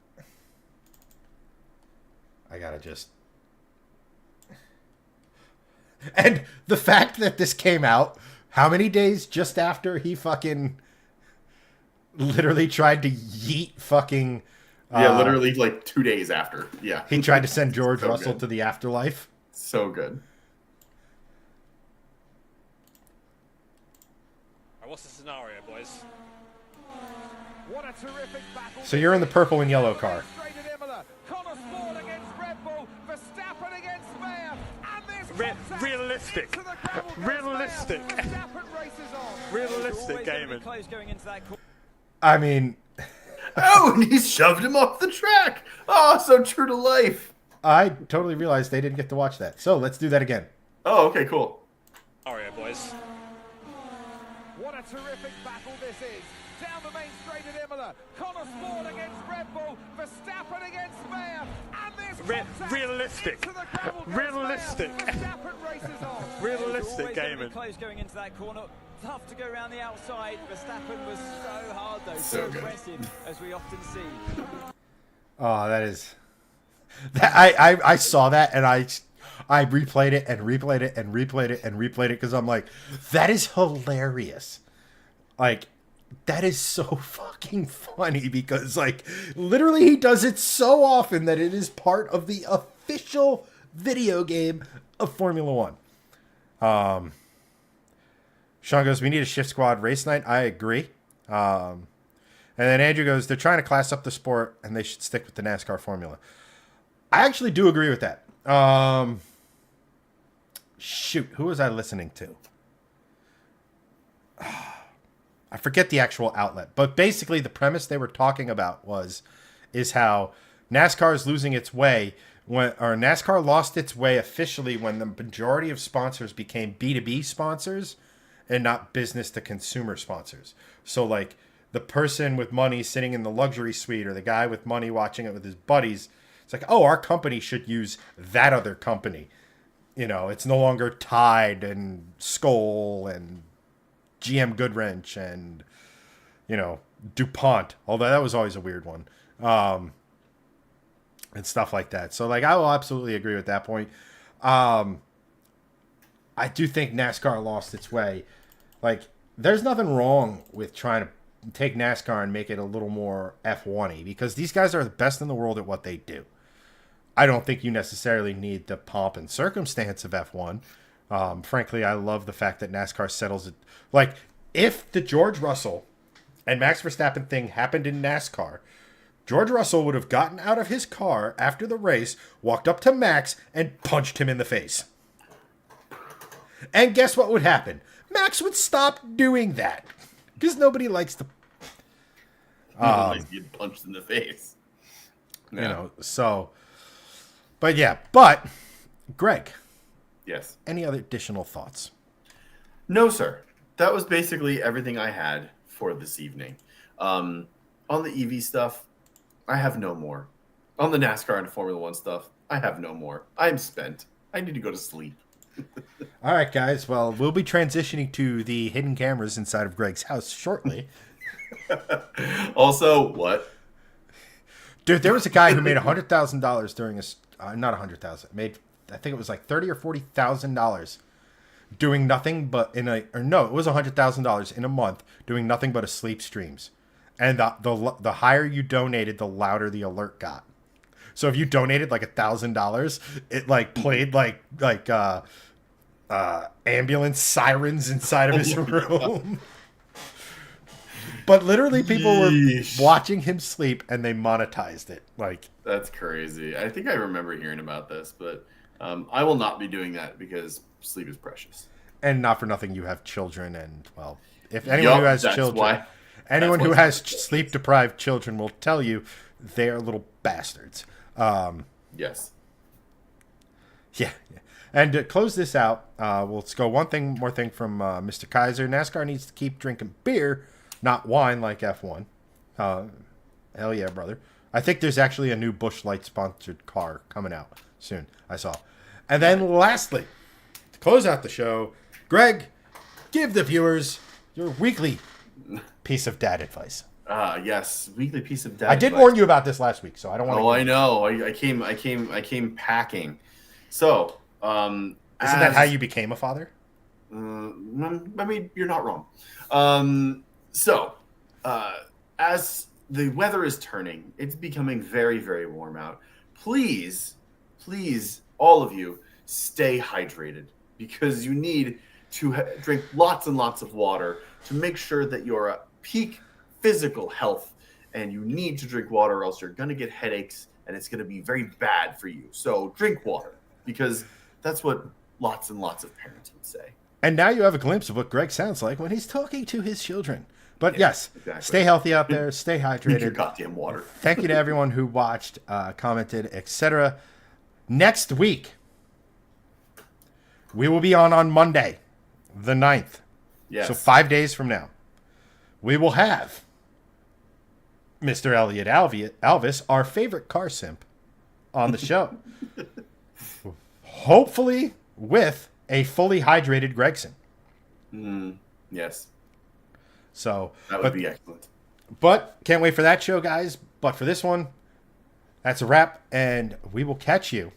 I gotta just. And the fact that this came out, how many days just after he fucking literally tried to yeet fucking... Yeah, literally like 2 days after. Yeah. He tried to send George So Russell good. to the afterlife. So good. What's the scenario, boys? What a terrific battle. So you're in the purple and yellow car. Realistic. Realistic gaming. I mean, Oh, and he shoved him off the track. Oh, so true to life. I totally realized they didn't get to watch that. So let's do that again. Oh, okay, cool. Scenario, boys. What a terrific battle this is. Down the main straight at Imola. Connor Sport against Red Bull. Verstappen against Mayer. And this Realistic. Realistic. Realistic gaming. Close going into that corner. Tough to go around the outside. Verstappen was so hard though, So so good. aggressive as we often see. Oh, that is... I saw that and I replayed it and replayed it and replayed it and replayed it because I'm like, that is hilarious. Like, that is so fucking funny because, like, literally he does it so often that it is part of the official video game of Formula One. Sean goes, we need a shift squad race night. I agree. And And then Andrew goes, they're trying to class up the sport, and they should stick with the NASCAR formula. I actually do agree with that. Shoot, who was I listening to? I forget the actual outlet, but basically the premise they were talking about is how NASCAR is losing its way NASCAR lost its way officially when the majority of sponsors became B2B sponsors and not business to consumer sponsors. So like the person with money sitting in the luxury suite or the guy with money watching it with his buddies, it's like, oh, our company should use that other company. You know, it's no longer Tide and Skoal and GM Goodwrench and, you know, DuPont, although that was always a weird one. And stuff like that. So, like, I will absolutely agree with that point. I do think NASCAR lost its way. Like, there's nothing wrong with trying to take NASCAR and make it a little more F1-y because these guys are the best in the world at what they do. I don't think you necessarily need the pomp and circumstance of F1. Frankly, I love the fact that NASCAR settles it. Like, if the George Russell and Max Verstappen thing happened in NASCAR, George Russell would have gotten out of his car after the race, walked up to Max, and punched him in the face. And guess what would happen? Max would stop doing that. Because nobody likes to... Nobody likes to get punched in the face. Yeah. You know, so... But yeah, but... Greg. Yes. Any other additional thoughts? No, sir. That was basically everything I had for this evening. On the EV stuff... I have no more. On the NASCAR and Formula One stuff, I have no more. I'm spent. I need to go to sleep. All right, guys. Well, we'll be transitioning to the hidden cameras inside of Greg's house shortly. Also, what? Dude, there was a guy who made $100,000 during a not $100,000. Made I think it was like $30,000 or $40,000 doing nothing but it was $100,000 in a month doing nothing but a sleep streams. And the higher you donated, the louder the alert got. So if you donated like $1,000, it like played like ambulance sirens inside of his room. But literally, people were watching him sleep, and they monetized it. Like that's crazy. I think I remember hearing about this, but I will not be doing that because sleep is precious. And not for nothing, you have children, and well, if anyone who has children. Anyone who has sleep-deprived children will tell you they are little bastards. Yes. Yeah. And to close this out, let's go one more thing from Mr. Kaiser. NASCAR needs to keep drinking beer, not wine like F1. Hell yeah, brother. I think there's actually a new Busch Light-sponsored car coming out soon, I saw. And then lastly, to close out the show, Greg, give the viewers your weekly piece of dad advice. Yes, weekly piece of dad. I did warn you about this last week, so I don't want to. Oh, I know. I came packing. So, isn't that how you became a father? I mean, you're not wrong. As the weather is turning, it's becoming very, very warm out. Please, all of you, stay hydrated because you need to drink lots and lots of water to make sure that you're at peak physical health, and you need to drink water or else you're going to get headaches and it's going to be very bad for you. So drink water because that's what lots and lots of parents would say. And now you have a glimpse of what Greg sounds like when he's talking to his children. But yes, exactly. Stay healthy out there. Stay hydrated. Drink your goddamn water. Thank you to everyone who watched, commented, etc. Next week, we will be on Monday, the 9th. Yes. So 5 days from now, we will have Mr. Elliot Alvis, our favorite car simp, on the show. Hopefully with a fully hydrated Gregson. Yes. So that would be excellent. But can't wait for that show, guys. But for this one, that's a wrap, and we will catch you